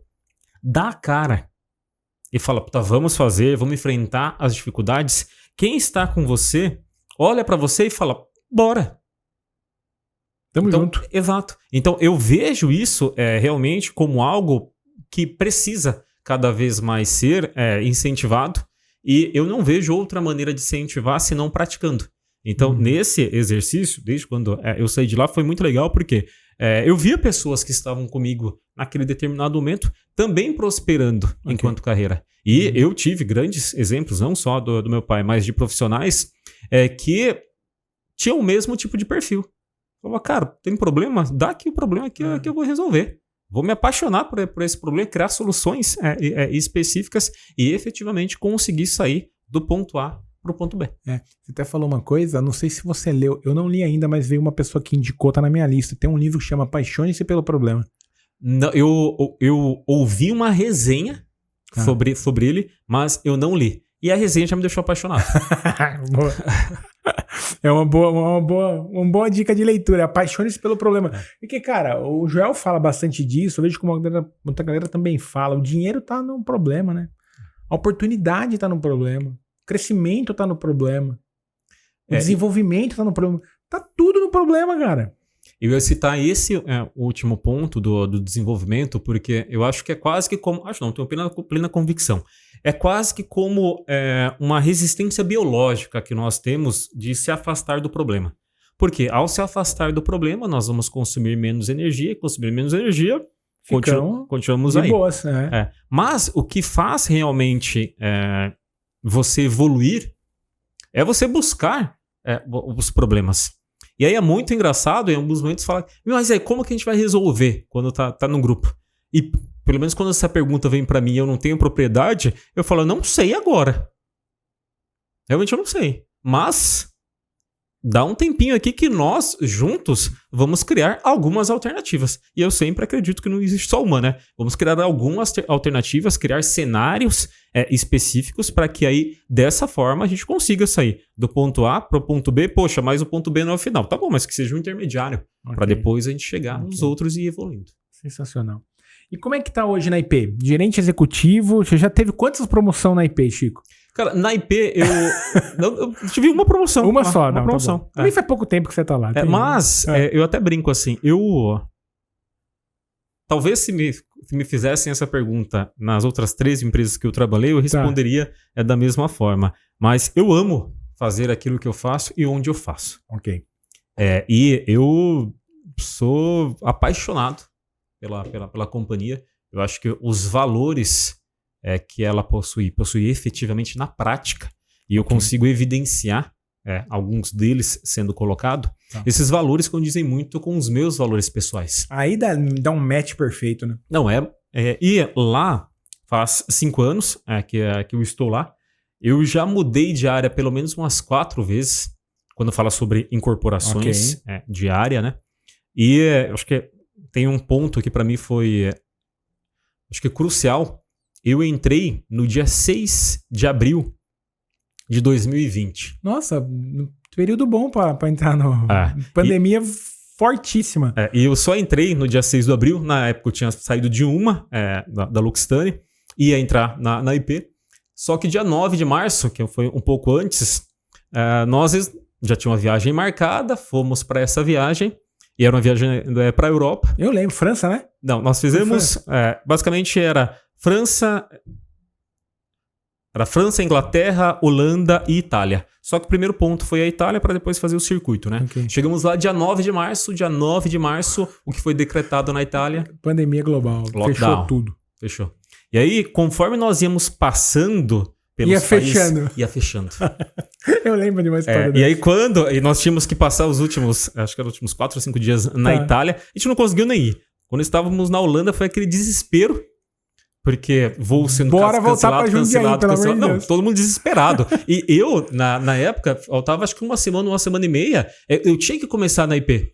dá a cara e fala, puta, vamos enfrentar as dificuldades, quem está com você, olha pra você e fala, bora. Tamo junto. Exato. Então eu vejo isso realmente como algo que precisa cada vez mais ser incentivado, e eu não vejo outra maneira de incentivar senão praticando. Então, nesse exercício, desde quando eu saí de lá, foi muito legal, porque eu via pessoas que estavam comigo naquele determinado momento também prosperando enquanto carreira. E eu tive grandes exemplos, não só do meu pai, mas de profissionais que tinham o mesmo tipo de perfil. Falava, cara, tem problema? Dá aqui o problema que eu vou resolver. Vou me apaixonar por esse problema, criar soluções específicas e efetivamente conseguir sair do ponto A para o ponto B. Você até falou uma coisa, não sei se você leu, eu não li ainda, mas veio uma pessoa que indicou, tá na minha lista. Tem um livro que chama Apaixone-se pelo Problema. Não, eu ouvi uma resenha sobre ele, mas eu não li. E a resenha já me deixou apaixonado. É uma boa dica de leitura. Apaixone-se pelo problema. Porque, cara, o Joel fala bastante disso. Eu vejo como muita galera também fala. O dinheiro tá no problema, né? A oportunidade tá no problema. O crescimento tá no problema. O desenvolvimento tá no problema. Tá tudo no problema, cara. Eu ia citar esse último ponto do desenvolvimento, porque eu acho que é quase que como... Acho não, tenho plena convicção. É quase que como uma resistência biológica que nós temos de se afastar do problema. Porque ao se afastar do problema, nós vamos consumir menos energia, e consumir menos energia, continuamos aí. Boas, Mas o que faz realmente você evoluir é você buscar os problemas. E aí é muito engraçado, em alguns momentos, falar, mas aí como que a gente vai resolver quando tá num grupo? E pelo menos quando essa pergunta vem pra mim e eu não tenho propriedade, eu falo, eu não sei agora. Realmente eu não sei. Mas dá um tempinho aqui que nós, juntos, vamos criar algumas alternativas. E eu sempre acredito que não existe só uma, né? Vamos criar algumas alternativas, criar cenários específicos para que aí, dessa forma, a gente consiga sair do ponto A para o ponto B. Poxa, mas o ponto B não é o final. Tá bom, mas que seja um intermediário. Para depois a gente chegar nos outros e ir evoluindo. Sensacional. E como é que tá hoje na IP? Gerente executivo, você já teve quantas promoções na IP, Chico? Cara, na IP eu tive uma promoção. Uma só, uma promoção. Tá também faz pouco tempo que você tá lá. Mas eu até brinco assim, talvez se me fizessem essa pergunta nas outras 3 empresas que eu trabalhei, eu responderia da mesma forma. Mas eu amo fazer aquilo que eu faço e onde eu faço. Ok. E eu sou apaixonado pela companhia. Eu acho que os valores que ela possui efetivamente na prática, e eu consigo evidenciar alguns deles sendo colocado. Esses valores condizem muito com os meus valores pessoais. Aí dá um match perfeito, né? Não, e lá faz 5 anos que eu estou lá. Eu já mudei de área pelo menos umas 4 vezes, quando fala sobre incorporações de área, né? E acho que tem um ponto que para mim foi, acho que crucial. Eu entrei no dia 6 de abril de 2020. Nossa, período bom pra entrar no... Pandemia fortíssima. E eu só entrei no dia 6 de abril. Na época eu tinha saído de uma da Luxtani. Ia entrar na IP. Só que dia 9 de março, que foi um pouco antes, nós já tínhamos uma viagem marcada, fomos para essa viagem, e era uma viagem para a Europa. Eu lembro, França, né? Não, nós fizemos, basicamente era França, Inglaterra, Holanda e Itália. Só que o primeiro ponto foi a Itália para depois fazer o circuito, né? Okay. Chegamos lá dia 9 de março, o que foi decretado na Itália? Pandemia global. Lockdown. Fechou tudo. Fechou. E aí, conforme nós íamos passando pelos países... Ia fechando. Eu lembro de uma história dessa. E aí, e nós tínhamos que passar os últimos 4 ou 5 dias na Itália, a gente não conseguiu nem ir. Quando estávamos na Holanda, foi aquele desespero. Porque voo sendo cancelado. Não, todo mundo desesperado. E eu, na época, faltava acho que uma semana e meia, eu tinha que começar na IP.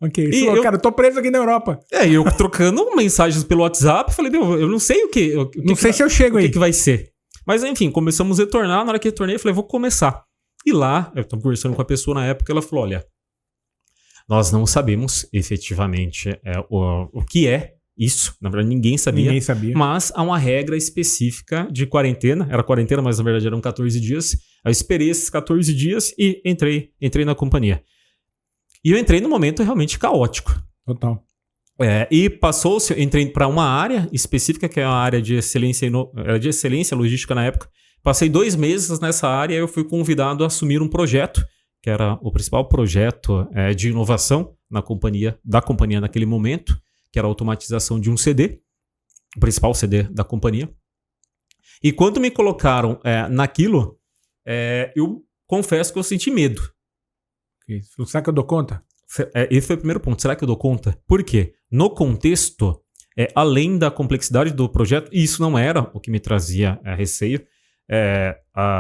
Ok, você falou, cara, eu tô preso aqui na Europa. Eu trocando mensagens pelo WhatsApp, falei, eu não sei o que... Não sei se eu chego aí. O que vai ser. Mas enfim, começamos a retornar, na hora que retornei, eu falei, vou começar. E lá, eu tava conversando com a pessoa na época, ela falou, olha, nós não sabemos efetivamente o que é isso, na verdade ninguém sabia, mas há uma regra específica de quarentena, era quarentena, mas na verdade eram 14 dias, eu esperei esses 14 dias e entrei na companhia. E eu entrei num momento realmente caótico. Total. E passou-se, entrei para uma área específica, que é uma área de excelência, era de excelência logística na época, passei 2 meses nessa área e eu fui convidado a assumir um projeto, que era o principal projeto de inovação da companhia naquele momento, que era a automatização de um CD, o principal CD da companhia. E quando me colocaram naquilo, eu confesso que eu senti medo. Será que eu dou conta? Esse foi o primeiro ponto. Será que eu dou conta? Por quê? No contexto, além da complexidade do projeto, e isso não era o que me trazia receio,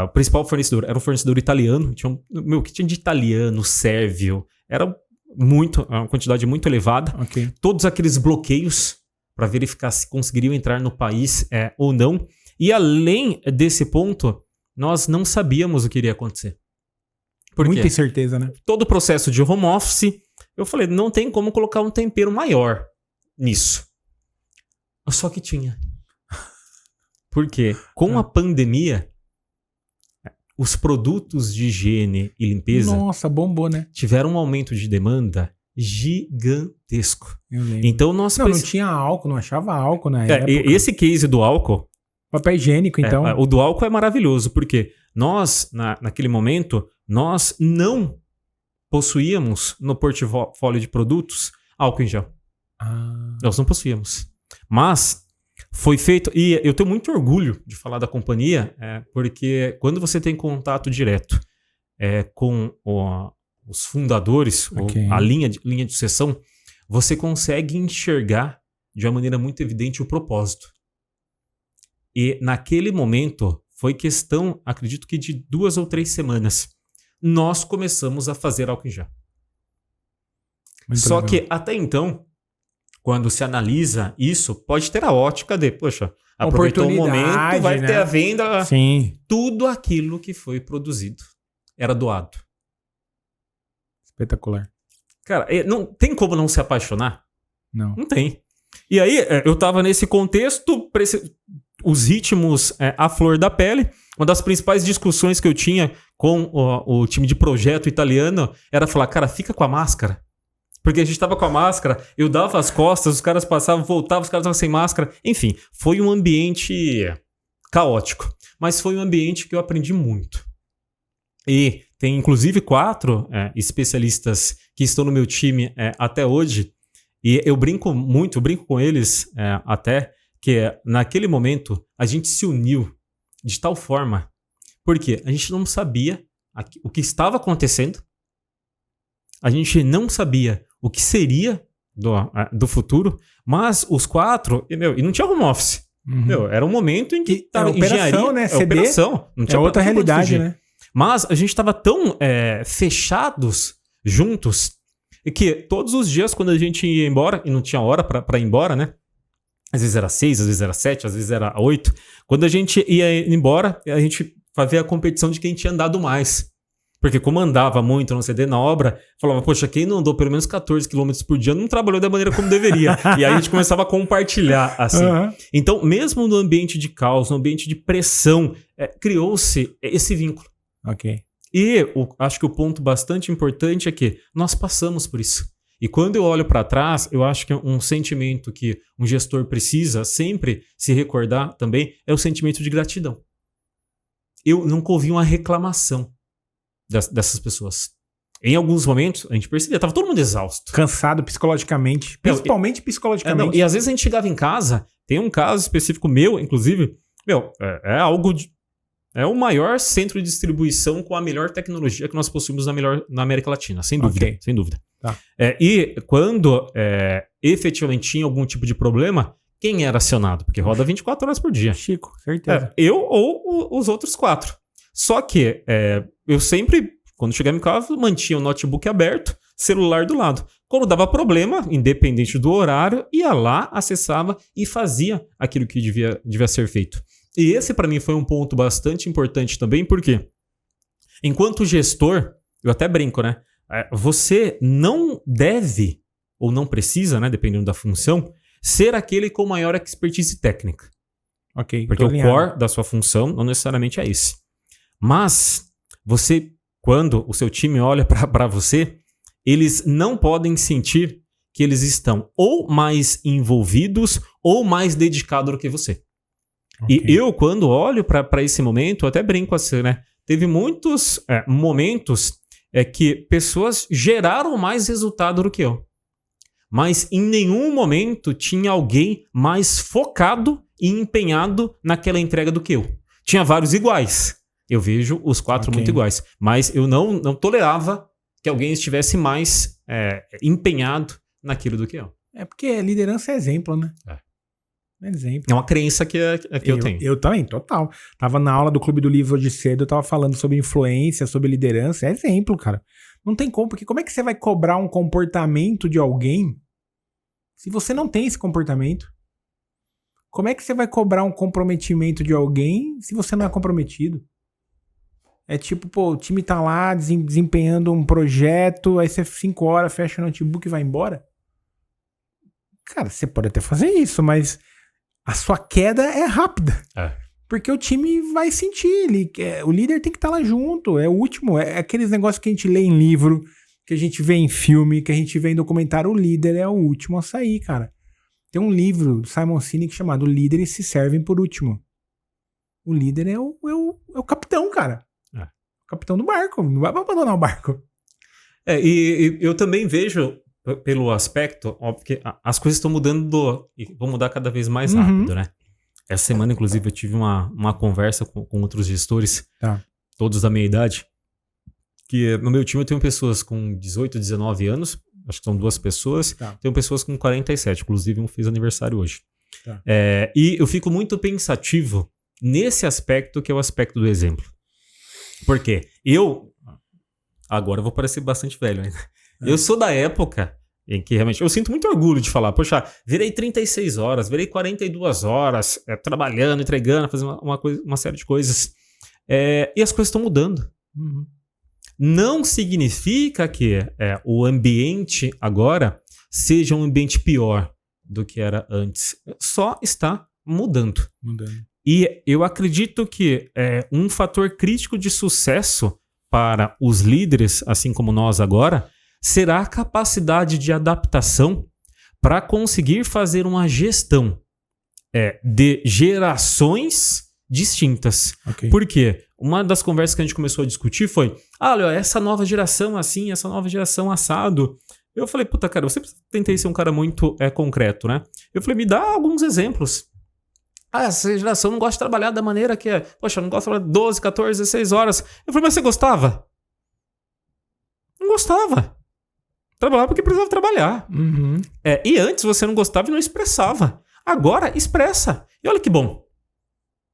o principal fornecedor era um fornecedor italiano. O que tinha de italiano, sérvio, era uma quantidade muito elevada. Okay. Todos aqueles bloqueios para verificar se conseguiriam entrar no país ou não. E além desse ponto, nós não sabíamos o que iria acontecer. Por Muita quê? incerteza, né? Todo o processo de home office, eu falei, não tem como colocar um tempero maior nisso. Só que tinha. Por quê? Com a pandemia, os produtos de higiene e limpeza... Nossa, bombou, né? Tiveram um aumento de demanda gigantesco. Eu lembro. Então não tinha álcool, não achava álcool na época. Esse case do álcool... Papel higiênico, então. O do álcool é maravilhoso, porque nós, naquele momento, nós não possuíamos no portfólio de produtos álcool em gel. Nós não possuíamos. Mas foi feito... E eu tenho muito orgulho de falar da companhia, porque quando você tem contato direto com os fundadores, a linha de sucessão, você consegue enxergar de uma maneira muito evidente o propósito. E naquele momento, foi questão, acredito que de 2 ou 3 semanas, nós começamos a fazer álcool em gel. Só que até então, quando se analisa isso, pode ter a ótica de, poxa, aproveitou o momento, vai ter a venda. Sim. Tudo aquilo que foi produzido era doado. Espetacular. Cara, não tem como não se apaixonar? Não. Não tem. E aí, eu tava nesse contexto, os ritmos à flor da pele. Uma das principais discussões que eu tinha com o time de projeto italiano era falar, cara, fica com a máscara. Porque a gente tava com a máscara, eu dava as costas, os caras passavam, voltavam, os caras estavam sem máscara. Enfim, foi um ambiente caótico. Mas foi um ambiente que eu aprendi muito. E tem inclusive 4 especialistas que estão no meu time até hoje. E eu brinco com eles até, que naquele momento a gente se uniu de tal forma, porque a gente não sabia o que estava acontecendo, a gente não sabia o que seria do futuro, mas os 4, e não tinha home office. Uhum. Era um momento em que estava operação, né? CD, operação, não tinha outra realidade, né? Mas a gente estava tão fechados juntos, e que todos os dias, quando a gente ia embora, e não tinha hora para ir embora, né? Às vezes era 6, às vezes era 7, às vezes era 8. Quando a gente ia embora, a gente fazia a competição de quem tinha andado mais. Porque como andava muito no CD na obra, falava, poxa, quem não andou pelo menos 14 km por dia não trabalhou da maneira como deveria. E aí a gente começava a compartilhar, assim. Então, mesmo no ambiente de caos, no ambiente de pressão, criou-se esse vínculo. Ok. E acho que o ponto bastante importante é que nós passamos por isso. E quando eu olho para trás, eu acho que um sentimento que um gestor precisa sempre se recordar também é o sentimento de gratidão. Eu nunca ouvi uma reclamação dessas pessoas. Em alguns momentos, a gente percebia, estava todo mundo exausto. Cansado psicologicamente, principalmente psicologicamente. E às vezes a gente chegava em casa, tem um caso específico meu, inclusive, é algo é o maior centro de distribuição com a melhor tecnologia que nós possuímos na América Latina, sem dúvida. Okay. Sem dúvida. Tá. E quando efetivamente tinha algum tipo de problema, quem era acionado? Porque roda 24 horas por dia. Chico, certeza. Eu ou os outros 4. Só que eu sempre, quando chegava em casa, mantinha o notebook aberto, celular do lado. Quando dava problema, independente do horário, ia lá, acessava e fazia aquilo que devia ser feito. E esse, para mim, foi um ponto bastante importante também, porque enquanto gestor, eu até brinco, né? Você não deve, ou não precisa, né? Dependendo da função, ser aquele com maior expertise técnica. Ok. Porque o core da sua função não necessariamente é esse. Mas você, quando o seu time olha para você, eles não podem sentir que eles estão ou mais envolvidos ou mais dedicados do que você. Okay. E eu, quando olho para esse momento, eu até brinco assim, né? Teve muitos momentos que pessoas geraram mais resultado do que eu. Mas em nenhum momento tinha alguém mais focado e empenhado naquela entrega do que eu. Tinha vários iguais. Eu vejo os 4 muito iguais. Mas eu não tolerava que alguém estivesse mais empenhado naquilo do que eu. Porque liderança é exemplo, né? Exemplo. É uma crença que eu tenho. Eu também, total. Tava na aula do Clube do Livro hoje cedo, eu tava falando sobre influência, sobre liderança. É exemplo, cara. Não tem como, porque como é que você vai cobrar um comportamento de alguém se você não tem esse comportamento? Como é que você vai cobrar um comprometimento de alguém se você não é comprometido? É tipo, o time tá lá desempenhando um projeto, aí você 5 horas fecha o notebook e vai embora? Cara, você pode até fazer isso, mas a sua queda é rápida. Porque o time vai sentir. O líder tem que estar lá junto. É o último. É aqueles negócios que a gente lê em livro, que a gente vê em filme, que a gente vê em documentário. O líder é o último a sair, cara. Tem um livro do Simon Sinek chamado Líderes se servem por último. O líder é o capitão, cara. O capitão do barco. Não vai abandonar o barco. E eu também vejo, pelo aspecto, óbvio que as coisas estão mudando e vão mudar cada vez mais rápido, né? Essa semana, inclusive, eu tive uma conversa com outros gestores, todos da minha idade, que no meu time eu tenho pessoas com 18, 19 anos, acho que são 2 pessoas, tenho pessoas com 47, inclusive um fez aniversário hoje. E eu fico muito pensativo nesse aspecto, que é o aspecto do exemplo. Por quê? Agora eu vou parecer bastante velho ainda. Eu sou da época em que realmente eu sinto muito orgulho de falar, poxa, virei 36 horas, virei 42 horas, trabalhando, entregando, fazendo uma série de coisas. E as coisas estão mudando. Não significa que o ambiente agora seja um ambiente pior do que era antes. Só está mudando. E eu acredito que um fator crítico de sucesso para os líderes, assim como nós agora, será a capacidade de adaptação para conseguir fazer uma gestão de gerações distintas. Por quê? Uma das conversas que a gente começou a discutir foi, olha, essa nova geração assim, essa nova geração assado. Eu falei, puta, cara, eu sempre tentei ser um cara muito concreto, né? Eu falei, me dá alguns exemplos. Essa geração não gosta de trabalhar da maneira que é. Poxa, não gosta de trabalhar 12, 14, 16 horas. Eu falei, mas você gostava? Não gostava. Trabalhava porque precisava trabalhar. E antes você não gostava e não expressava. Agora, expressa. E olha que bom.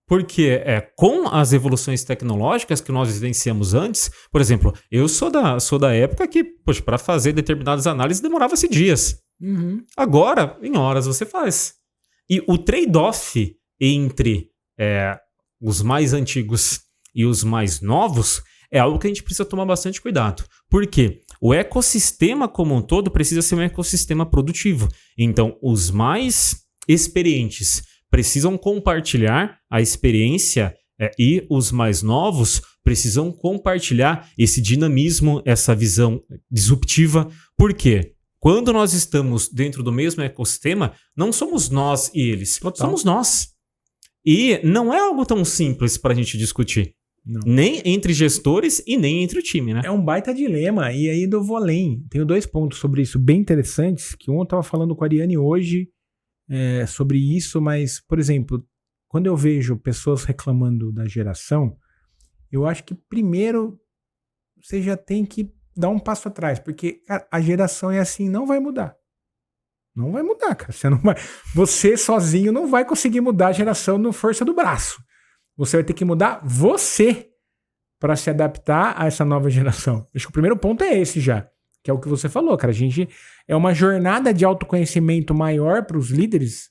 Porque com as evoluções tecnológicas que nós vivenciamos antes, por exemplo, eu sou da época que, poxa, para fazer determinadas análises demorava-se dias. Agora, em horas você faz. E o trade-off entre os mais antigos e os mais novos é algo que a gente precisa tomar bastante cuidado. Por quê? O ecossistema como um todo precisa ser um ecossistema produtivo. Então, os mais experientes precisam compartilhar a experiência e os mais novos precisam compartilhar esse dinamismo, essa visão disruptiva. Por quê? Quando nós estamos dentro do mesmo ecossistema, não somos nós e eles, somos nós. E não é algo tão simples para a gente discutir. Não. Nem entre gestores e nem entre o time, né? É um baita dilema. E aí eu vou além. Tenho 2 pontos sobre isso bem interessantes, que um eu estava falando com a Ariane hoje sobre isso, mas, por exemplo, quando eu vejo pessoas reclamando da geração, eu acho que primeiro você já tem que dar um passo atrás, porque cara, a geração é assim, não vai mudar. Não vai mudar, cara. Você sozinho não vai conseguir mudar a geração na força do braço. Você vai ter que mudar você para se adaptar a essa nova geração. Acho que o primeiro ponto é esse já, que é o que você falou, cara. A gente é uma jornada de autoconhecimento maior para os líderes,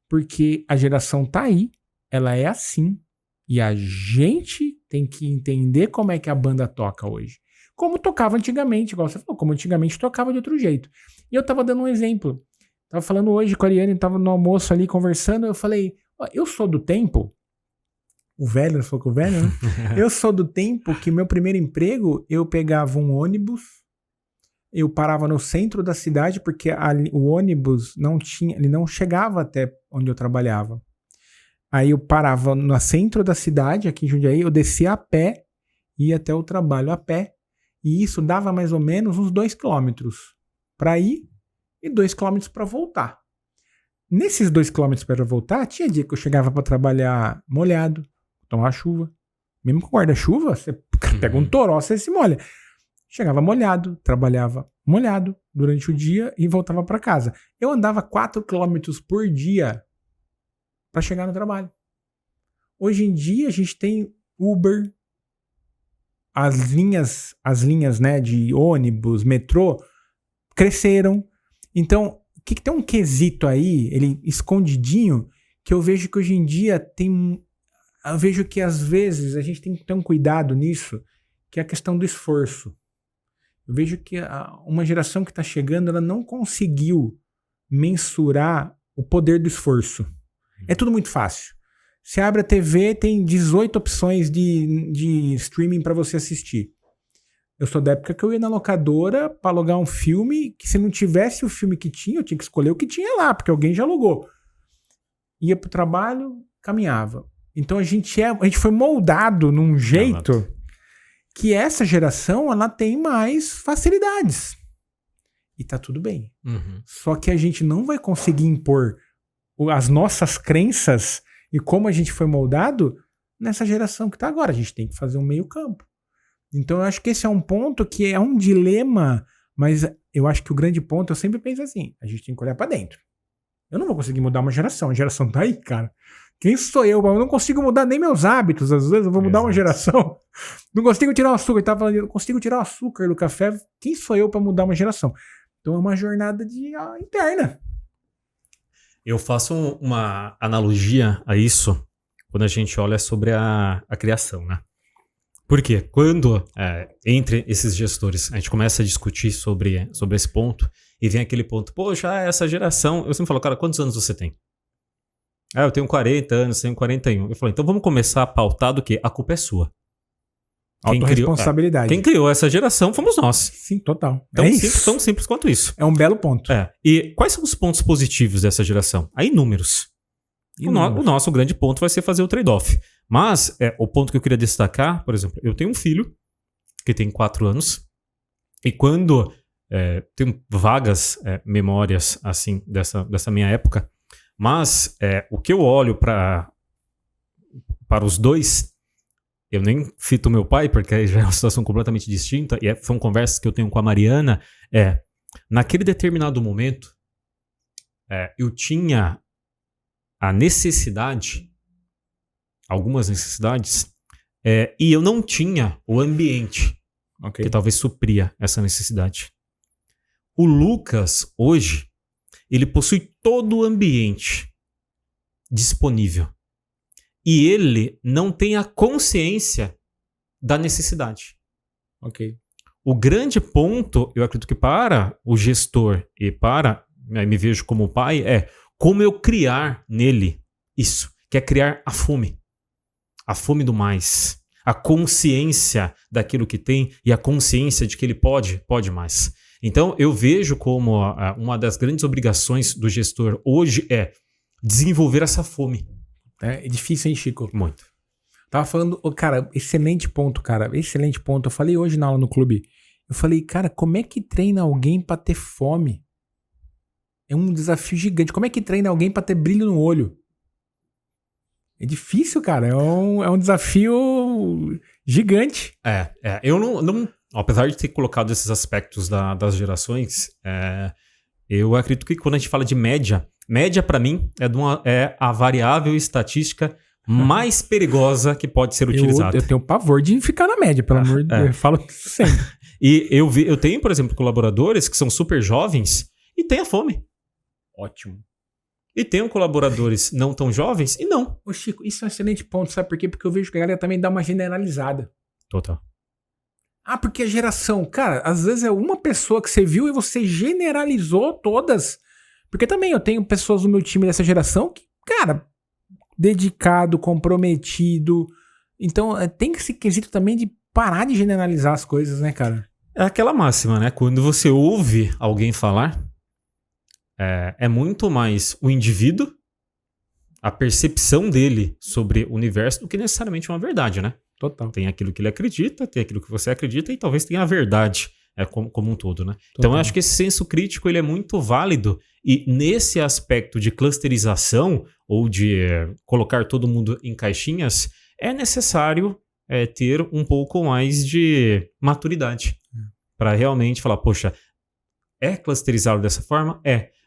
porque a geração tá aí, ela é assim, e a gente tem que entender como é que a banda toca hoje. Como tocava antigamente, igual você falou, como antigamente tocava de outro jeito. E eu tava dando um exemplo. Tava falando hoje com a Ariane, tava no almoço ali conversando, eu falei, eu sou do tempo, o velho, falou que o velho, né? Eu sou do tempo que meu primeiro emprego, eu pegava um ônibus, eu parava no centro da cidade, porque o ônibus ele não chegava até onde eu trabalhava. Aí eu parava no centro da cidade, aqui em Jundiaí, eu descia a pé, ia até o trabalho a pé, e isso dava mais ou menos uns 2 quilômetros para ir e 2 quilômetros para voltar. Nesses 2 quilômetros para voltar, tinha dia que eu chegava para trabalhar molhado, tomar chuva. Mesmo com guarda-chuva, você pega um toró, você se molha. Chegava molhado, trabalhava molhado durante o dia e voltava para casa. Eu andava 4 quilômetros por dia para chegar no trabalho. Hoje em dia a gente tem Uber, as linhas, né, de ônibus, metrô, cresceram. Então, o que tem um quesito aí, ele escondidinho, que eu vejo que hoje em dia eu vejo que às vezes a gente tem que ter um cuidado nisso, que é a questão do esforço. Eu vejo que uma geração que está chegando, ela não conseguiu mensurar o poder do esforço. É tudo muito fácil. Você abre a TV, tem 18 opções de streaming para você assistir. Eu sou da época que eu ia na locadora para alugar um filme, que se não tivesse o filme que tinha, eu tinha que escolher o que tinha lá, porque alguém já alugou. Ia pro trabalho, caminhava. Então a gente foi moldado num jeito que essa geração ela tem mais facilidades. E tá tudo bem. Uhum. Só que a gente não vai conseguir impor as nossas crenças e como a gente foi moldado nessa geração que tá agora. A gente tem que fazer um meio campo. Então eu acho que esse é um ponto que é um dilema, mas eu acho que o grande ponto, eu sempre penso assim, a gente tem que olhar pra dentro. Eu não vou conseguir mudar uma geração. A geração tá aí, cara. Quem sou eu? Eu não consigo mudar nem meus hábitos. Às vezes eu vou mudar uma geração. Não consigo tirar o açúcar. Eu tava falando, eu não consigo tirar o açúcar do café. Quem sou eu para mudar uma geração? Então é uma jornada interna. Eu faço uma analogia a isso quando a gente olha sobre a criação, né? Porque quando, entre esses gestores, a gente começa a discutir sobre esse ponto e vem aquele ponto, poxa, essa geração... Eu sempre falo, cara, quantos anos você tem? Eu tenho 40 anos, tenho 41. Eu falei, então vamos começar a pautar do quê? A culpa é sua. Autorresponsabilidade. Quem criou essa geração fomos nós. Sim, total. Tão simples quanto isso. É um belo ponto. E quais são os pontos positivos dessa geração? Há inúmeros. O nosso grande ponto vai ser fazer o trade-off. Mas o ponto que eu queria destacar, por exemplo, eu tenho um filho que tem 4 anos e quando tenho vagas memórias assim dessa minha época, mas o que eu olho para os dois, eu nem cito meu pai, porque aí já é uma situação completamente distinta, e são conversas que eu tenho com a Mariana, naquele determinado momento, eu tinha a necessidade, algumas necessidades, e eu não tinha o ambiente que talvez supria essa necessidade. O Lucas, hoje, ele possui todo o ambiente disponível. E ele não tem a consciência da necessidade. Ok. O grande ponto, eu acredito que para o gestor e para, me vejo como pai, é como eu criar nele isso, que é criar a fome do mais, a consciência daquilo que tem e a consciência de que ele pode mais. Então, eu vejo como uma das grandes obrigações do gestor hoje é desenvolver essa fome. É difícil, hein, Chico? Muito. Tava falando, cara, excelente ponto, cara. Excelente ponto. Eu falei hoje na aula no clube. Eu falei, cara, como é que treina alguém pra ter fome? É um desafio gigante. Como é que treina alguém pra ter brilho no olho? É difícil, cara. É um desafio gigante. Eu não apesar de ter colocado esses aspectos das gerações, eu acredito que quando a gente fala de média pra mim é a variável estatística mais perigosa que pode ser utilizada. Eu tenho pavor de ficar na média, pelo amor de Deus. Eu falo sempre. E eu tenho, por exemplo, colaboradores que são super jovens e têm a fome. Ótimo. E tenho colaboradores não tão jovens e não. Ô Chico, isso é um excelente ponto, sabe por quê? Porque eu vejo que a galera também dá uma generalizada. Total. Ah, porque a geração, cara, às vezes é uma pessoa que você viu e você generalizou todas. Porque também eu tenho pessoas no meu time dessa geração que, cara, dedicado, comprometido. Então tem esse quesito também de parar de generalizar as coisas, né, cara? É aquela máxima, né? Quando você ouve alguém falar, é muito mais o indivíduo, a percepção dele sobre o universo do que necessariamente uma verdade, né? Total. Tem aquilo que ele acredita, tem aquilo que você acredita e talvez tenha a verdade como um todo, né? Total. Então eu acho que esse senso crítico ele é muito válido e nesse aspecto de clusterização ou de colocar todo mundo em caixinhas, é necessário ter um pouco mais de maturidade para realmente falar, poxa, é clusterizado dessa forma?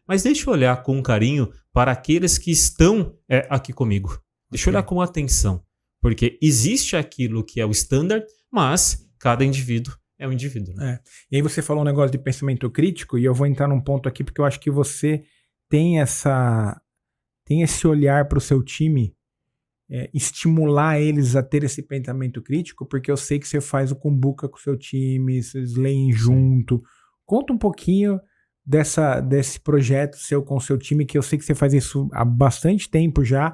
Mas deixa eu olhar com carinho para aqueles que estão aqui comigo. Deixa eu olhar com atenção. Porque existe aquilo que é o standard, mas cada indivíduo é um indivíduo. Né? E aí você falou um negócio de pensamento crítico, e eu vou entrar num ponto aqui, porque eu acho que você tem esse olhar para o seu time, estimular eles a ter esse pensamento crítico, porque eu sei que você faz o Kumbuka com o seu time, vocês leem junto. Conta um pouquinho desse projeto seu com o seu time, que eu sei que você faz isso há bastante tempo já,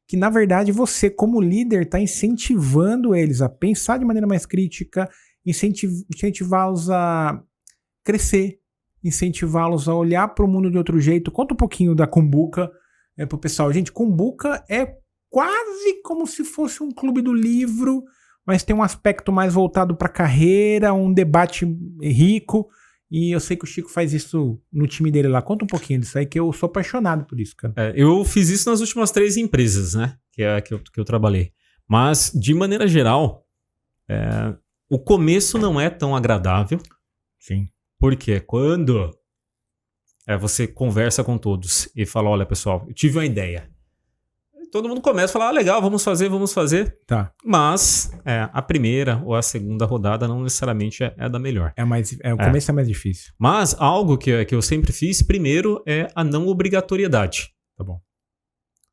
que na verdade você como líder está incentivando eles a pensar de maneira mais crítica, incentivá-los a crescer, incentivá-los a olhar para o mundo de outro jeito. Conta um pouquinho da Kumbuka pro pessoal. Gente, Kumbuka é quase como se fosse um clube do livro, mas tem um aspecto mais voltado para a carreira, um debate rico. E eu sei que o Chico faz isso no time dele lá. Conta um pouquinho disso aí, que eu sou apaixonado por isso, cara. Eu fiz isso nas últimas 3 empresas, né? Que eu trabalhei. Mas, de maneira geral, o começo não é tão agradável. Sim. Porque quando você conversa com todos e fala, olha, pessoal, eu tive uma ideia. Todo mundo começa a falar, legal, vamos fazer. Tá. Mas a primeira ou a segunda rodada não necessariamente é da melhor. O começo é mais difícil. Mas algo que eu sempre fiz, primeiro, é a não obrigatoriedade. Tá bom.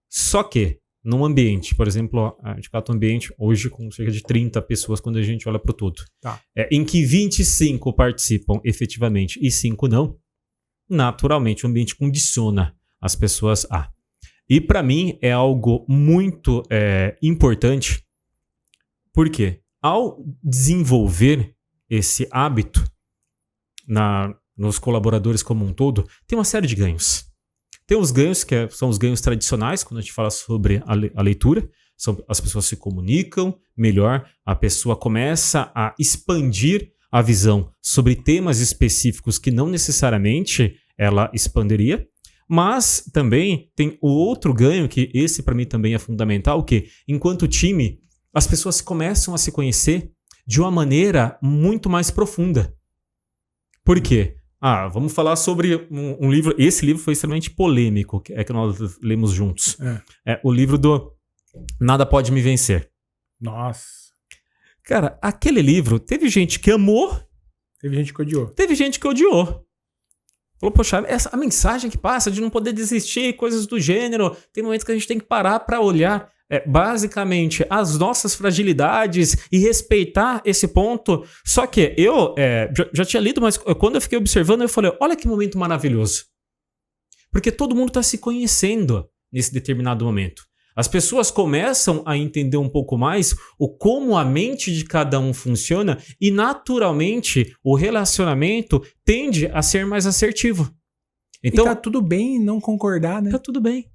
Só que, num ambiente, por exemplo, a gente cata um ambiente hoje com cerca de 30 pessoas quando a gente olha para o todo. Tá. Em que 25 participam efetivamente e 5 não, naturalmente o ambiente condiciona as pessoas a... E para mim é algo muito importante, porque ao desenvolver esse hábito nos colaboradores como um todo, tem uma série de ganhos. Tem os ganhos que são os ganhos tradicionais, quando a gente fala sobre a leitura, as pessoas se comunicam melhor, a pessoa começa a expandir a visão sobre temas específicos que não necessariamente ela expandiria. Mas também tem o outro ganho, que esse para mim também é fundamental, que enquanto time, as pessoas começam a se conhecer de uma maneira muito mais profunda. Por quê? Vamos falar sobre um livro, esse livro foi extremamente polêmico, que nós lemos juntos. O livro do Nada Pode Me Vencer. Nossa. Cara, aquele livro, teve gente que amou. Teve gente que odiou. Teve gente que odiou. Falou, poxa, a mensagem que passa de não poder desistir, coisas do gênero, tem momentos que a gente tem que parar para olhar basicamente as nossas fragilidades e respeitar esse ponto. Só que eu já tinha lido, mas quando eu fiquei observando, eu falei, olha que momento maravilhoso. Porque todo mundo está se conhecendo nesse determinado momento. As pessoas começam a entender um pouco mais como a mente de cada um funciona e, naturalmente, o relacionamento tende a ser mais assertivo. Então, e tá tudo bem não concordar, né? Tá tudo bem.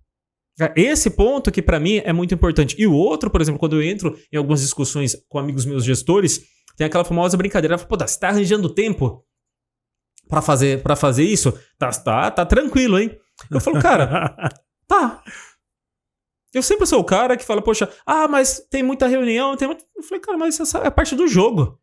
Esse ponto que para mim é muito importante. E o outro, por exemplo, quando eu entro em algumas discussões com amigos meus gestores, tem aquela famosa brincadeira. Pô, você tá arranjando tempo para fazer isso? Tá tranquilo, hein? Eu falo, cara, tá. Eu sempre sou o cara que fala, poxa, mas tem muita reunião, Eu falei, cara, mas essa é parte do jogo.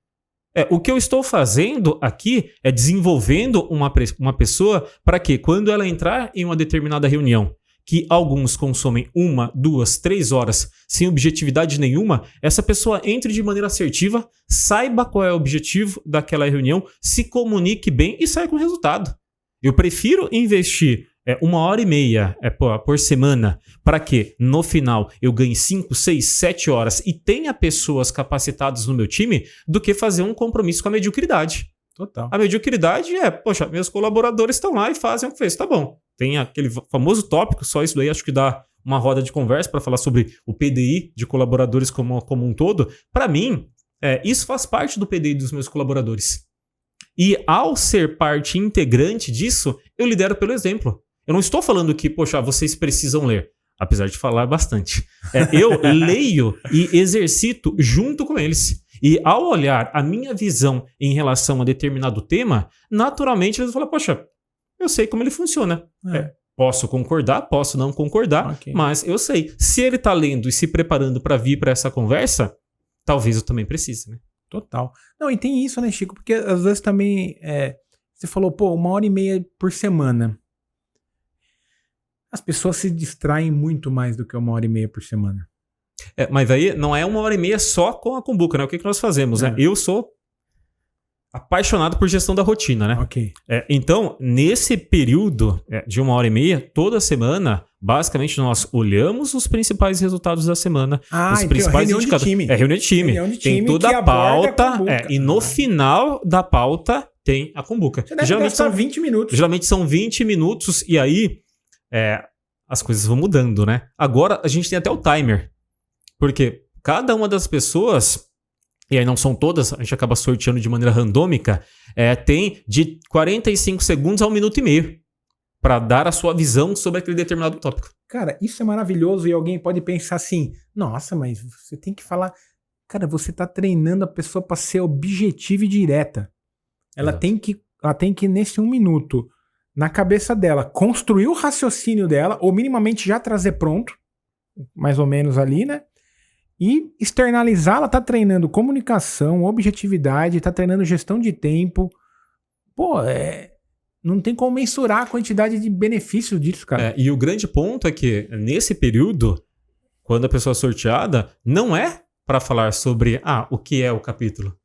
O que eu estou fazendo aqui é desenvolvendo uma pessoa para que, quando ela entrar em uma determinada reunião, que alguns consomem 1, 2, 3 horas sem objetividade nenhuma, essa pessoa entre de maneira assertiva, saiba qual é o objetivo daquela reunião, se comunique bem e saia com resultado. Eu prefiro investir 1h30 por semana para que no final eu ganhe 5, 6, 7 horas e tenha pessoas capacitadas no meu time do que fazer um compromisso com a mediocridade. Total. A mediocridade poxa, meus colaboradores estão lá e fazem o que fez, tá bom. Tem aquele famoso tópico, só isso daí acho que dá uma roda de conversa para falar sobre o PDI de colaboradores como um todo. Para mim, isso faz parte do PDI dos meus colaboradores. E ao ser parte integrante disso, eu lidero pelo exemplo. Eu não estou falando que, poxa, vocês precisam ler, apesar de falar bastante. Eu leio e exercito junto com eles. E ao olhar a minha visão em relação a determinado tema, naturalmente eles vão falar, poxa, eu sei como ele funciona. Posso concordar, posso não concordar, mas eu sei. Se ele está lendo e se preparando para vir para essa conversa, talvez eu também precise, né? Total. Não, e tem isso, né, Chico? Porque às vezes também você falou, 1h30 por semana. As pessoas se distraem muito mais do que 1h30 por semana. Mas aí não é 1h30 só com a Cumbuca, né? O que nós fazemos, né? Eu sou apaixonado por gestão da rotina, né? Ok. Então, nesse período de 1h30, toda semana, basicamente nós olhamos os principais resultados da semana. Os principais indicadores. Reunião de time. Tem toda a pauta. E no final da pauta tem a Cumbuca. Geralmente são 20 minutos. Geralmente são 20 minutos e aí as coisas vão mudando, né? Agora a gente tem até o timer. Porque cada uma das pessoas, e aí não são todas, a gente acaba sorteando de maneira randômica, tem de 45 segundos a 1 minuto e meio para dar a sua visão sobre aquele determinado tópico. Cara, isso é maravilhoso e alguém pode pensar assim, nossa, mas você tem que falar... Cara, você tá treinando a pessoa para ser objetiva e direta. Ela tem que, nesse 1 minuto, na cabeça dela, construir o raciocínio dela, ou minimamente já trazer pronto, mais ou menos ali, né? E externalizar, ela tá treinando comunicação, objetividade, tá treinando gestão de tempo. Não tem como mensurar a quantidade de benefícios disso, cara. E o grande ponto é que, nesse período, quando a pessoa é sorteada, não é para falar sobre o que é o capítulo.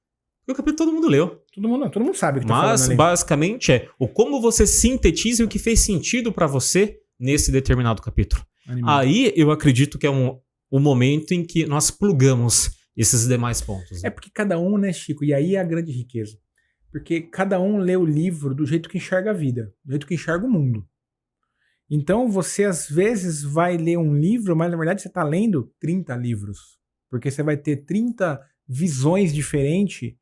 Porque o capítulo todo mundo leu. Todo mundo sabe o que tá falando ali. Mas, basicamente, o como você sintetiza e o que fez sentido para você nesse determinado capítulo. Animal. Aí, eu acredito que é o momento em que nós plugamos esses demais pontos. É porque cada um, né, Chico? E aí é a grande riqueza. Porque cada um lê o livro do jeito que enxerga a vida, do jeito que enxerga o mundo. Então você, às vezes, vai ler um livro, mas na verdade você está lendo 30 livros. Porque você vai ter 30 visões diferentes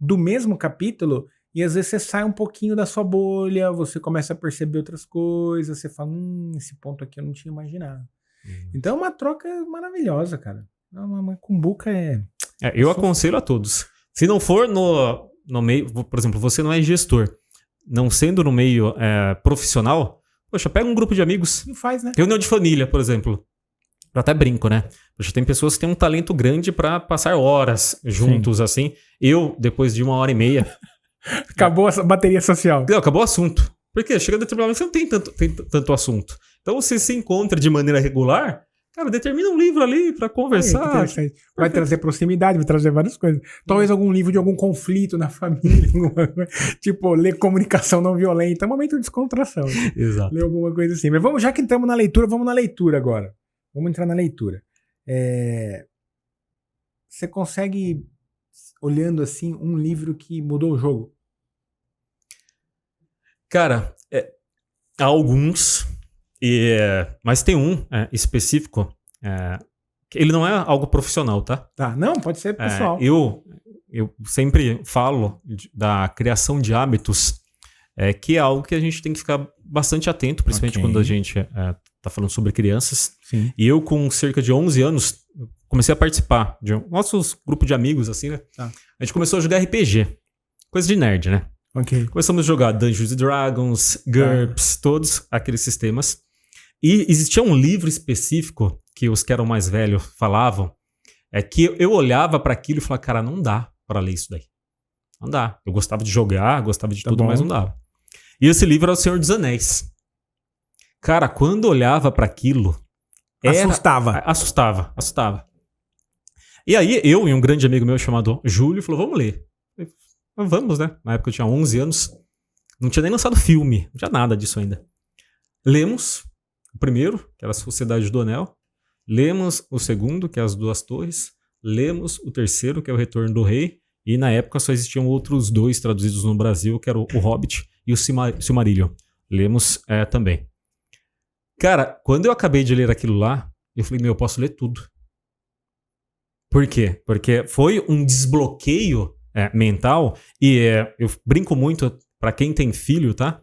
do mesmo capítulo e às vezes você sai um pouquinho da sua bolha, você começa a perceber outras coisas, você fala, esse ponto aqui eu não tinha imaginado. Então é uma troca maravilhosa, cara. Uma Cumbuca eu aconselho a todos. Se não for no meio... Por exemplo, você não é gestor. Não sendo no meio profissional, poxa, pega um grupo de amigos. E faz, né? Reunião de família, por exemplo. Eu até brinco, né? Poxa, tem pessoas que têm um talento grande para passar horas juntos, assim. Eu, depois de 1h30... Acabou a bateria social. Não, acabou o assunto. Porque chega a determinado momento você não tem tanto assunto. Então, você se encontra de maneira regular, Cara, determina um livro ali pra conversar. Vai trazer proximidade, vai trazer várias coisas. Talvez algum livro de algum conflito na família. Tipo, ler comunicação não violenta. É um momento de descontração. Exato. Ler alguma coisa assim. Mas vamos, já que entramos na leitura, vamos na leitura agora. Vamos entrar na leitura. Você consegue, olhando assim, um livro que mudou o jogo? Cara, há alguns, mas tem um específico, que ele não é algo profissional, tá? Tá, não, pode ser pessoal. Eu sempre falo da criação de hábitos, que é algo que a gente tem que ficar bastante atento, principalmente quando a gente tá falando sobre crianças. Sim. E eu, com cerca de 11 anos, comecei a participar de nossos grupos de amigos, assim, né? Tá. A gente começou a jogar RPG. Coisa de nerd, né? Ok. Começamos a jogar Dungeons & Dragons, GURPS, todos aqueles sistemas. E existia um livro específico que os que eram mais velhos falavam, que eu olhava para aquilo e falava, cara, não dá para ler isso daí. Não dá. Eu gostava de jogar, gostava de tudo, bom. mas não dava. E esse livro era O Senhor dos Anéis. Cara, quando eu olhava para aquilo... Assustava. E aí, eu e um grande amigo meu chamado Júlio falou, vamos ler. Vamos, né? Na época eu tinha 11 anos. Não tinha nem lançado filme. Não tinha nada disso ainda. Lemos o primeiro, que era a Sociedade do Anel. Lemos o segundo, que é As Duas Torres. Lemos o terceiro, que é O Retorno do Rei. E na época só existiam outros 2 traduzidos no Brasil, que era o Hobbit e o Silmarillion. Lemos também. Cara, quando eu acabei de ler aquilo lá, eu falei, eu posso ler tudo. Por quê? Porque foi um desbloqueio mental, e eu brinco muito pra quem tem filho, tá?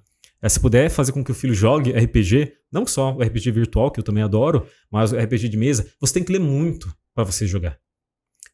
Se puder fazer com que o filho jogue RPG, não só o RPG virtual, que eu também adoro, mas o RPG de mesa, você tem que ler muito pra você jogar.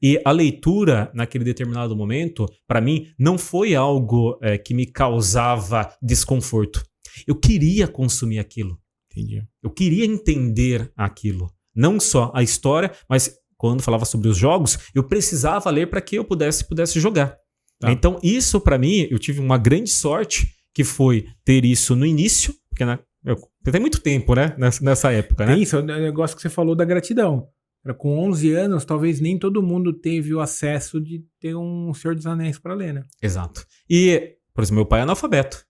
E a leitura, naquele determinado momento, pra mim, não foi algo que me causava desconforto. Eu queria consumir aquilo. Entendi. Eu queria entender aquilo. Não só a história, mas... Quando falava sobre os jogos, eu precisava ler para que eu pudesse jogar. Tá. Então, isso para mim, eu tive uma grande sorte, que foi ter isso no início, porque tem muito tempo, né? Nessa época, né? Isso, é o negócio que você falou da gratidão. Com 11 anos, talvez nem todo mundo teve o acesso de ter um Senhor dos Anéis para ler, né? Exato. E, por exemplo, meu pai é analfabeto.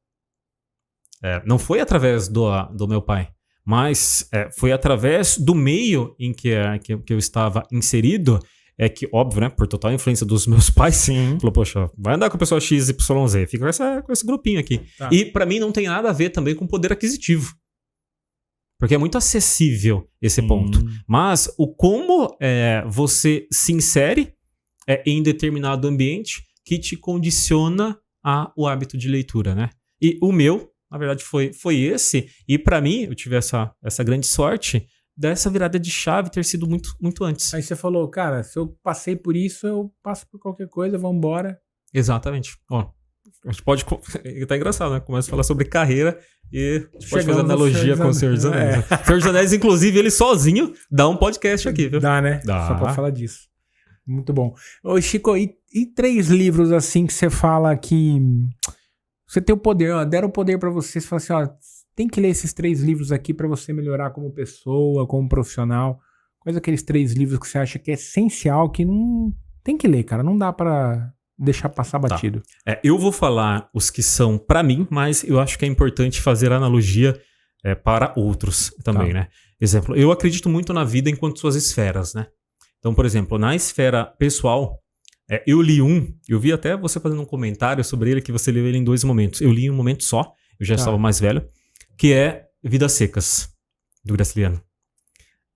Não foi através do meu pai. Mas foi através do meio em que eu estava inserido, que, óbvio, né, por total influência dos meus pais, sim, falou, poxa, vai andar com a pessoa XYZ, fica com esse grupinho aqui. Tá. E pra mim não tem nada a ver também com poder aquisitivo. Porque é muito acessível esse ponto. Mas o como você se insere em determinado ambiente que te condiciona o hábito de leitura, né? E o meu, na verdade, foi esse. E pra mim, eu tive essa grande sorte dessa virada de chave ter sido muito, muito antes. Aí você falou, cara, se eu passei por isso, eu passo por qualquer coisa, vambora. Exatamente. Ó, a gente pode... Tá engraçado, né? Começa a falar sobre carreira e a gente pode fazer analogia com o Senhor dos Anéis. O Senhor dos Anéis, inclusive, ele sozinho dá um podcast aqui, viu? Dá, né? Dá. Só pra falar disso. Muito bom. Ô, Chico, e 3 livros assim que você fala que... Você tem o poder, deram o poder pra você fala assim, tem que ler esses 3 livros aqui pra você melhorar como pessoa, como profissional. Quais aqueles 3 livros que você acha que é essencial, que não tem que ler, cara, não dá pra deixar passar batido. Eu vou falar os que são pra mim, mas eu acho que é importante fazer analogia para outros também, né? Exemplo, eu acredito muito na vida enquanto suas esferas, né? Então, por exemplo, na esfera pessoal, eu li eu vi até você fazendo um comentário sobre ele, que você leu ele em 2 momentos. Eu li em um momento só, eu já estava mais velho, que é Vidas Secas, do Graciliano.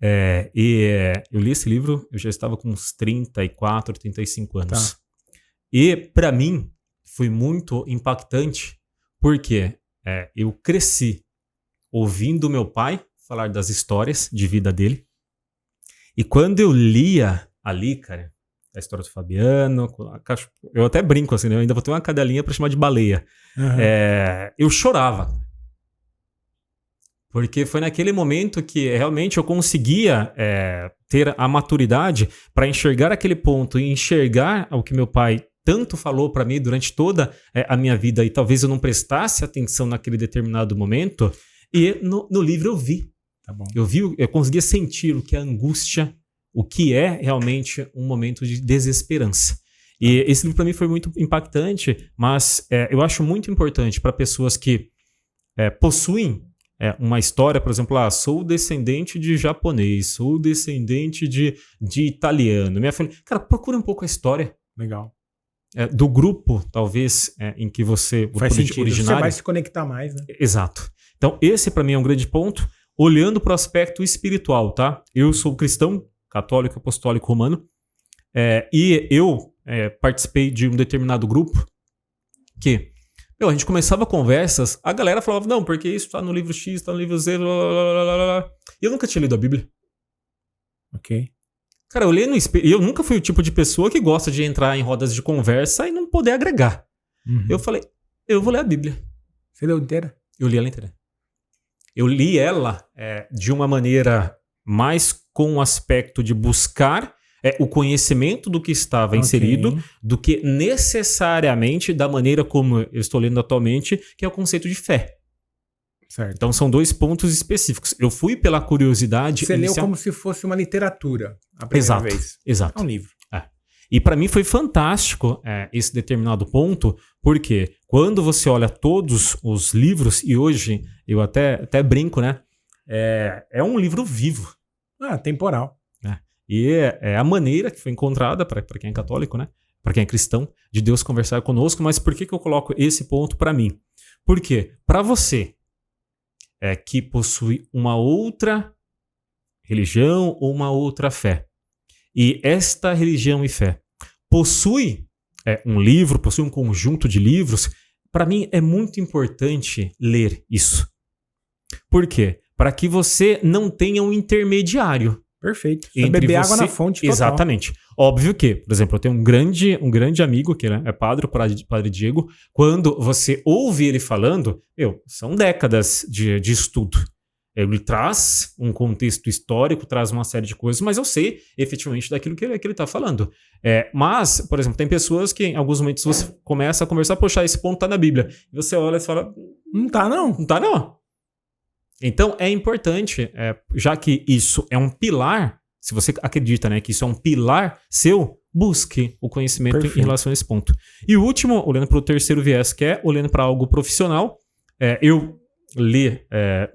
Eu li esse livro, eu já estava com uns 34, 35 anos. Tá. E, pra mim, foi muito impactante, porque eu cresci ouvindo meu pai falar das histórias de vida dele. E quando eu lia ali, cara, a história do Fabiano, eu até brinco assim, né? Eu ainda vou ter uma cadelinha pra chamar de baleia. Uhum. Eu chorava. Porque foi naquele momento que realmente eu conseguia ter a maturidade para enxergar aquele ponto e enxergar o que meu pai tanto falou para mim durante toda a minha vida, e talvez eu não prestasse atenção naquele determinado momento, e no livro eu vi. Tá bom. Eu conseguia sentir o que é angústia, o que é realmente um momento de desesperança. E esse livro para mim foi muito impactante, mas eu acho muito importante para pessoas que possuem uma história, por exemplo, sou descendente de japonês, sou descendente de italiano. Minha família... Cara, procura um pouco a história. Legal. Do grupo, talvez, em que você... Faz sentido. Originário. Você vai se conectar mais, né? Exato. Então, esse para mim é um grande ponto. Olhando para o aspecto espiritual, tá? Eu sou cristão, católico, apostólico, romano, e eu participei de um determinado grupo que... a gente começava conversas, a galera falava, não, porque isso tá no livro X, tá no livro Z, blá, blá, blá, blá. E eu nunca tinha lido a Bíblia. Ok. Cara, eu leio no espelho, eu nunca fui o tipo de pessoa que gosta de entrar em rodas de conversa e não poder agregar. Uhum. Eu falei, eu vou ler a Bíblia. Você leu inteira? Eu li ela inteira. Eu li ela de uma maneira mais com o aspecto de buscar o conhecimento do que estava inserido, do que necessariamente da maneira como eu estou lendo atualmente, que é o conceito de fé. Certo. Então são 2 pontos específicos. Eu fui pela curiosidade Você inicial. leu como se fosse uma literatura a primeira vez. Exato. É um livro. E para mim foi fantástico esse determinado ponto, porque quando você olha todos os livros, e hoje eu até brinco, né? É um livro vivo. Temporal. E é a maneira que foi encontrada, para quem é católico, né? Para quem é cristão, de Deus conversar conosco. Mas por que eu coloco esse ponto para mim? Porque para você que possui uma outra religião ou uma outra fé, e esta religião e fé possui um livro, possui um conjunto de livros, para mim é muito importante ler isso. Por quê? Para que você não tenha um intermediário. Perfeito. Beber água na fonte total. Exatamente. Óbvio que, por exemplo, eu tenho um grande amigo, que é padre, o padre Diego. Quando você ouve ele falando, são décadas de estudo. Ele traz um contexto histórico, traz uma série de coisas, mas eu sei efetivamente daquilo que ele está falando. Mas, por exemplo, tem pessoas que em alguns momentos você começa a conversar, poxa, esse ponto está na Bíblia. E você olha e fala... Não tá não. Não tá não. Então, é importante, já que isso é um pilar, se você acredita, né, que isso é um pilar seu, busque o conhecimento em relação a esse ponto. E o último, olhando para o terceiro viés, que é olhando para algo profissional, eu li,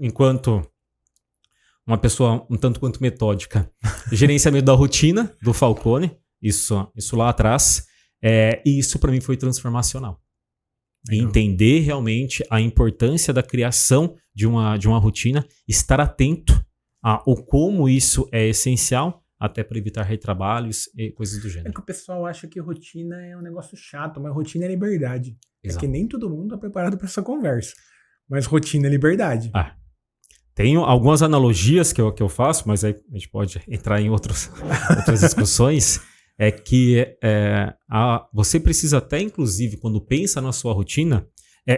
enquanto uma pessoa um tanto quanto metódica, Gerenciamento da Rotina, do Falcone, isso lá atrás, e isso para mim foi transformacional. Legal. Entender realmente a importância da criação de uma rotina, estar atento ao como isso é essencial, até para evitar retrabalhos e coisas do gênero. É que o pessoal acha que rotina é um negócio chato, mas rotina é liberdade. Exato. É que nem todo mundo está preparado para essa conversa. Mas rotina é liberdade. Tenho algumas analogias que eu faço, mas aí a gente pode entrar em outras discussões. Você precisa até, inclusive, quando pensa na sua rotina,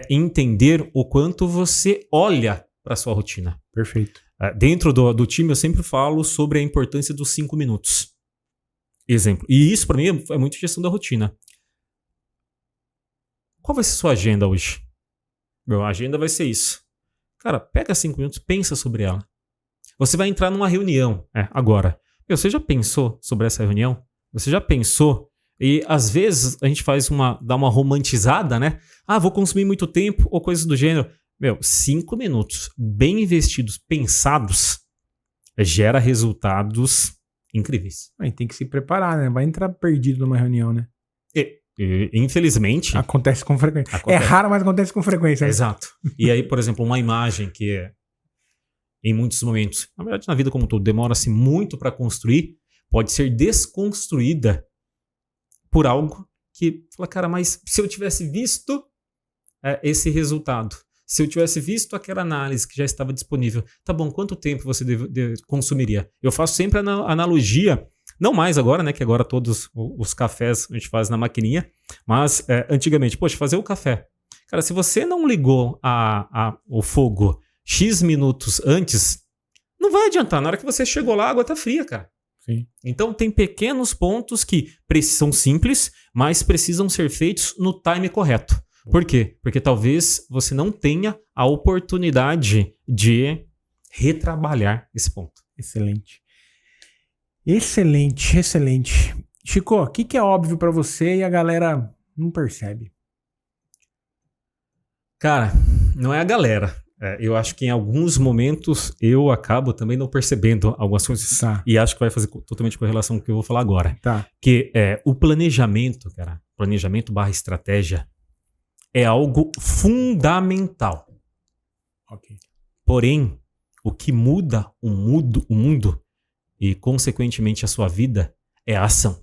entender o quanto você olha para a sua rotina. Perfeito. Dentro do time, eu sempre falo sobre a importância dos 5 minutos. Exemplo. E isso, para mim, é muito gestão da rotina. Qual vai ser a sua agenda hoje? A agenda vai ser isso. Cara, pega 5 minutos, pensa sobre ela. Você vai entrar numa reunião agora. Você já pensou sobre essa reunião? Você já pensou? E às vezes a gente dá uma romantizada, né? Vou consumir muito tempo ou coisas do gênero. 5 minutos bem investidos, pensados, gera resultados incríveis. Tem que se preparar, né? Vai entrar perdido numa reunião, né? Infelizmente... Acontece com frequência. É raro, mas acontece com frequência. Né? Exato. E aí, por exemplo, uma imagem que em muitos momentos, na verdade na vida como um todo, demora-se muito para construir, pode ser desconstruída por algo que fala, cara, mas se eu tivesse visto esse resultado, se eu tivesse visto aquela análise que já estava disponível, tá bom, quanto tempo você consumiria? Eu faço sempre a analogia, não mais agora, né, que agora todos os cafés a gente faz na maquininha, mas antigamente, fazer o café. Cara, se você não ligou o fogo X minutos antes, não vai adiantar, na hora que você chegou lá, a água tá fria, cara. Sim. Então tem pequenos pontos que são simples, mas precisam ser feitos no time correto. Por quê? Porque talvez você não tenha a oportunidade de retrabalhar esse ponto. Excelente. Excelente, excelente. Chico, o que é óbvio pra você e a galera não percebe? Cara, não é a galera. Eu acho que em alguns momentos eu acabo também não percebendo algumas coisas. Tá. E acho que vai fazer totalmente correlação com o que eu vou falar agora. Tá. Que o planejamento, cara, planejamento/estratégia é algo fundamental. Ok. Porém, o que muda o mundo e, consequentemente, a sua vida é a ação.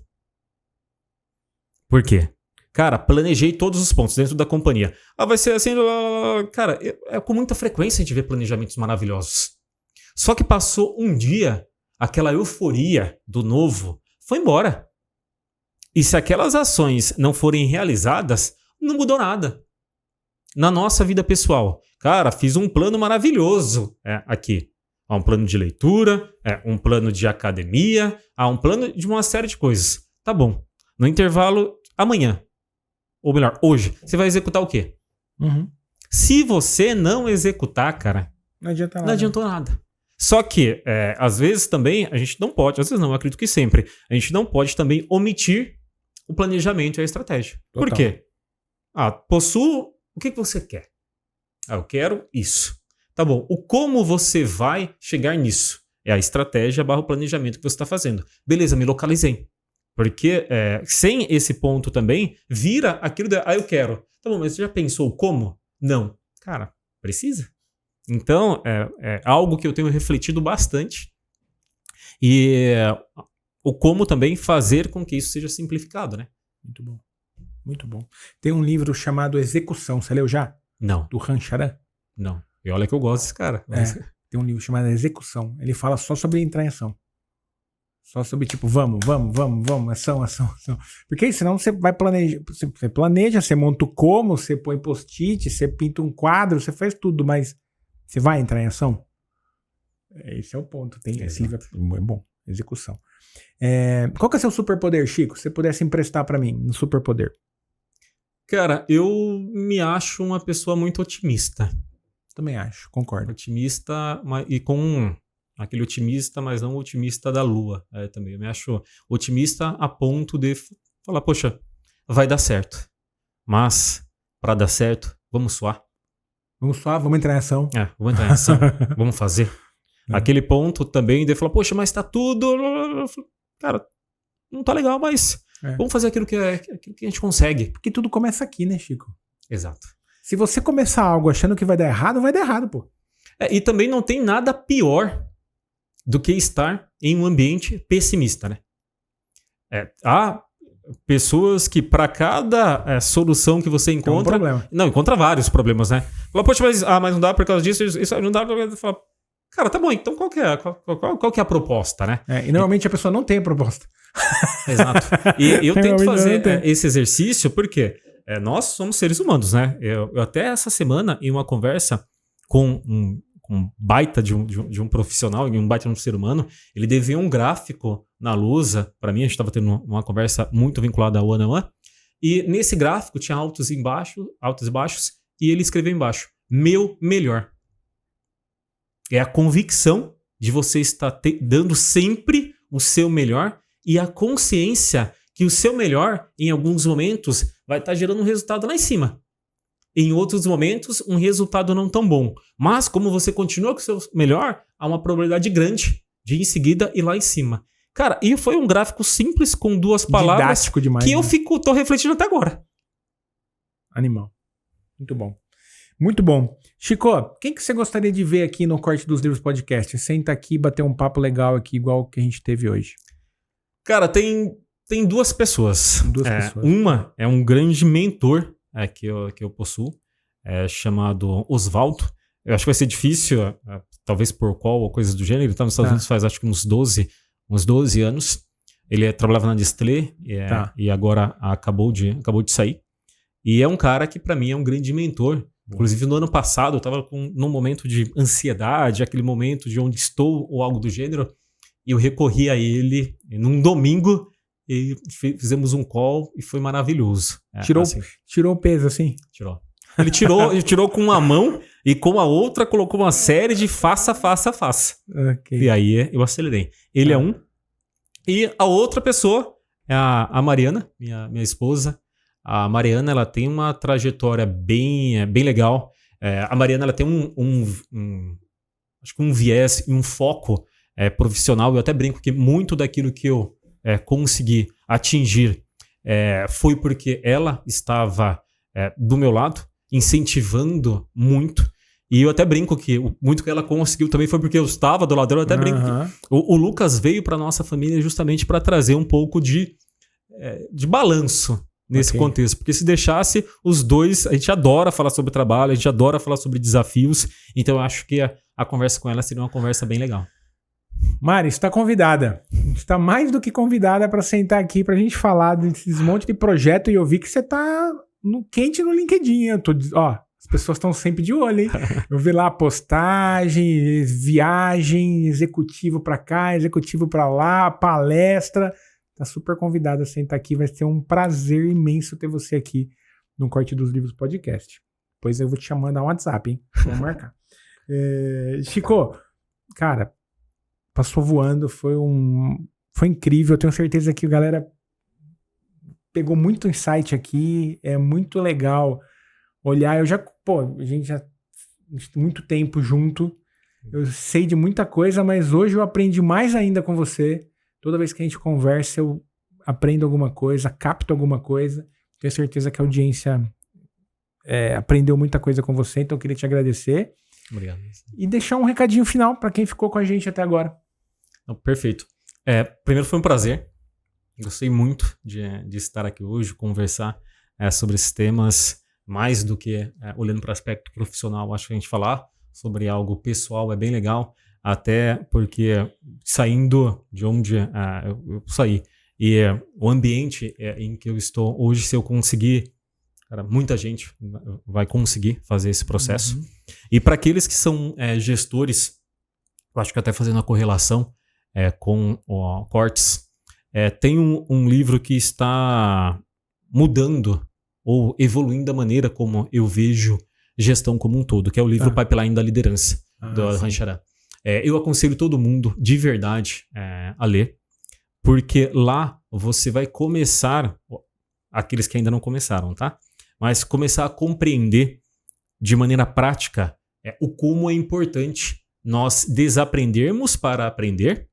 Por quê? Cara, planejei todos os pontos dentro da companhia. Vai ser assim... Cara, com muita frequência a gente vê planejamentos maravilhosos. Só que passou um dia, aquela euforia do novo foi embora. E se aquelas ações não forem realizadas, não mudou nada. Na nossa vida pessoal, cara, fiz um plano maravilhoso aqui. Há um plano de leitura, um plano de academia, há um plano de uma série de coisas. Tá bom. No intervalo, amanhã, ou melhor, hoje, você vai executar o quê? Uhum. Se você não executar, cara, Não adianta nada. não adiantou nada. Só que, às vezes também, a gente não pode, às vezes não, eu acredito que sempre, a gente não pode também omitir o planejamento e a estratégia. Total. Por quê? Possuo, o que você quer? Eu quero isso. Tá bom, o como você vai chegar nisso? É a estratégia / o planejamento que você está fazendo. Beleza, me localizei. Porque sem esse ponto também, vira aquilo de, eu quero. Tá bom, mas você já pensou como? Não. Cara, precisa. Então, é algo que eu tenho refletido bastante. E o como também fazer com que isso seja simplificado, né? Muito bom. Muito bom. Tem um livro chamado Execução. Você leu já? Não. Do Han Charan? Não. E olha que eu gosto desse cara. Mas... Tem um livro chamado Execução. Ele fala só sobre entrar em ação. Só sobre tipo, vamos, ação. Porque senão você vai planejar. Você planeja, você monta o como, você põe post-it, você pinta um quadro, você faz tudo, mas você vai entrar em ação? Esse é o ponto. Esse livro é bom. Execução. Qual que é o seu superpoder, Chico? Se você pudesse emprestar pra mim um superpoder. Cara, eu me acho uma pessoa muito otimista. Também acho, concordo. Otimista e com aquele otimista, mas não otimista da lua. Também. Eu me acho otimista a ponto de falar, poxa, vai dar certo. Mas, para dar certo, vamos suar. Vamos suar, vamos entrar em ação. Vamos entrar em ação, vamos fazer. Aquele ponto também de falar, poxa, mas tá tudo... Cara, não tá legal, mas vamos fazer aquilo que a gente consegue. Porque tudo começa aqui, né, Chico? Exato. Se você começar algo achando que vai dar errado, pô. E também não tem nada pior do que estar em um ambiente pessimista, né? Há pessoas que para cada solução que você encontra... problema. Não, encontra vários problemas, né? Fala, poxa, mas não dá por causa disso, isso não dá... Fala, cara, tá bom, então qual que é a proposta, né? E normalmente a pessoa não tem a proposta. Exato. E eu tento fazer esse exercício porque nós somos seres humanos, né? Eu até essa semana, em uma conversa com um baita de um profissional, um baita de um ser humano, ele devia um gráfico na lousa para mim. A gente estava tendo uma conversa muito vinculada ao one-on-one. E nesse gráfico tinha altos e baixos, e ele escreveu embaixo, meu melhor. É a convicção de você estar dando sempre o seu melhor e a consciência que o seu melhor, em alguns momentos, vai estar gerando um resultado lá em cima. Em outros momentos, um resultado não tão bom. Mas, como você continua com o seu melhor, há uma probabilidade grande de, em seguida, ir lá em cima. Cara, e foi um gráfico simples, com 2 palavras, didático demais, que né? eu tô refletindo até agora. Animal. Muito bom. Muito bom. Chico, quem que você gostaria de ver aqui no Corte dos Livros Podcast? Senta aqui e bater um papo legal aqui, igual o que a gente teve hoje. Cara, tem 2 pessoas. Pessoas. Uma é um grande mentor que eu possuo, chamado Oswaldo. Eu acho que vai ser difícil, talvez por qual ou coisa do gênero. Ele está nos Estados Unidos faz acho que uns 12 anos. Ele trabalhava na Nestlé e agora acabou de sair. E é um cara que para mim é um grande mentor. Inclusive no ano passado eu estava num momento de ansiedade, aquele momento de onde estou ou algo do gênero. E eu recorri a ele num domingo e fizemos um call e foi maravilhoso. Tirou o peso, assim? Tirou. Ele tirou com uma mão E como a outra colocou uma série de faça. Ok. E aí eu acelerei. Ele é um. E a outra pessoa é a Mariana, minha esposa. A Mariana, ela tem uma trajetória bem legal. A Mariana, ela tem acho que um viés e um foco profissional. Eu até brinco que muito daquilo que eu consegui atingir foi porque ela estava do meu lado, incentivando muito. E eu até brinco que muito que ela conseguiu também foi porque eu estava do lado dela. Eu até brinco que o Lucas veio para nossa família justamente para trazer um pouco de balanço nesse contexto. Porque se deixasse os dois, a gente adora falar sobre trabalho, a gente adora falar sobre desafios. Então eu acho que a conversa com ela seria uma conversa bem legal. Mari, você está convidada. Está mais do que convidada para sentar aqui para a gente falar desses monte de projeto. E eu vi que você está quente no LinkedIn. As pessoas estão sempre de olho, hein? Eu vi lá postagem, viagem, executivo para cá, executivo para lá, palestra. Tá super convidada a sentar aqui. Vai ser um prazer imenso ter você aqui no Corte dos Livros Podcast. Depois eu vou te chamando no WhatsApp, hein? Vamos marcar. Chico, cara, passou voando. Foi incrível. Eu tenho certeza que a galera pegou muito insight aqui. É muito legal olhar. A gente já muito tempo junto. Eu sei de muita coisa, mas hoje eu aprendi mais ainda com você. Toda vez que a gente conversa, eu aprendo alguma coisa, capto alguma coisa. Tenho certeza que a audiência aprendeu muita coisa com você, então eu queria te agradecer. Obrigado. E deixar um recadinho final para quem ficou com a gente até agora. Perfeito. Primeiro foi um prazer. Gostei muito de estar aqui hoje, conversar sobre esses temas, mais do que olhando para o aspecto profissional. Acho que a gente falar sobre algo pessoal é bem legal. Até porque saindo de onde eu saí e o ambiente em que eu estou hoje, se eu conseguir, cara, muita gente vai conseguir fazer esse processo. Uhum. E para aqueles que são gestores, eu acho que até fazendo a correlação com o Cortes, tem um livro que está mudando ou evoluindo a maneira como eu vejo gestão como um todo, que é o livro Pipeline da Liderança, do Rancharan. Eu aconselho todo mundo, de verdade, a ler, porque lá você vai começar, aqueles que ainda não começaram, tá? Mas começar a compreender de maneira prática o como é importante nós desaprendermos para aprender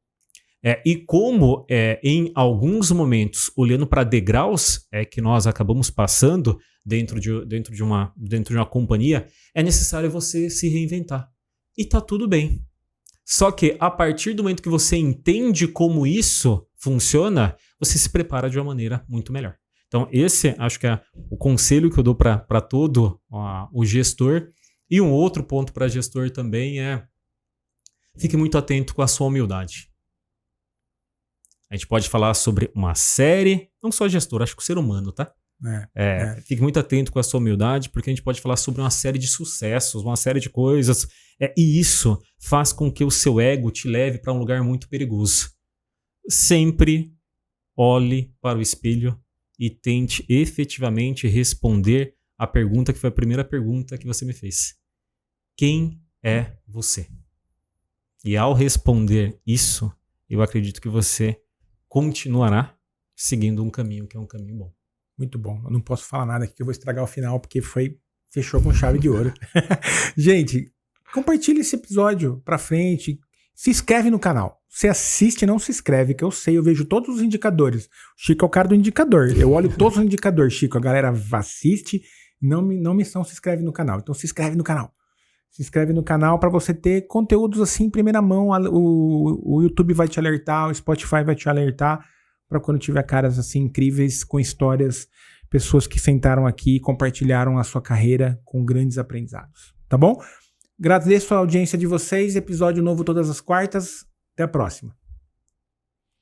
e como, em alguns momentos, olhando para degraus que nós acabamos passando dentro de uma companhia, é necessário você se reinventar. E tá tudo bem. Só que a partir do momento que você entende como isso funciona, você se prepara de uma maneira muito melhor. Então esse acho que é o conselho que eu dou para todo o gestor. E um outro ponto para gestor também fique muito atento com a sua humildade. A gente pode falar sobre uma série, não só gestor, acho que o ser humano, tá? Fique muito atento com a sua humildade, porque a gente pode falar sobre uma série de sucessos, uma série de coisas, e isso faz com que o seu ego te leve para um lugar muito perigoso. Sempre olhe para o espelho e tente efetivamente responder a pergunta que foi a primeira pergunta que você me fez. Quem é você? E ao responder isso, eu acredito que você continuará seguindo um caminho que é um caminho bom. Muito bom. Eu não posso falar nada aqui que eu vou estragar o final, porque fechou com chave de ouro. Gente, compartilha esse episódio pra frente. Se inscreve no canal. Você assiste e não se inscreve, que eu sei, eu vejo todos os indicadores. O Chico é o cara do indicador. Eu olho todos os indicadores, Chico. A galera assiste e não se inscreve no canal. Então se inscreve no canal. Se inscreve no canal para você ter conteúdos assim em primeira mão. O YouTube vai te alertar, o Spotify vai te alertar para quando tiver caras assim incríveis com histórias, pessoas que sentaram aqui e compartilharam a sua carreira com grandes aprendizados. Tá bom? Agradeço a audiência de vocês. Episódio novo todas as quartas. Até a próxima.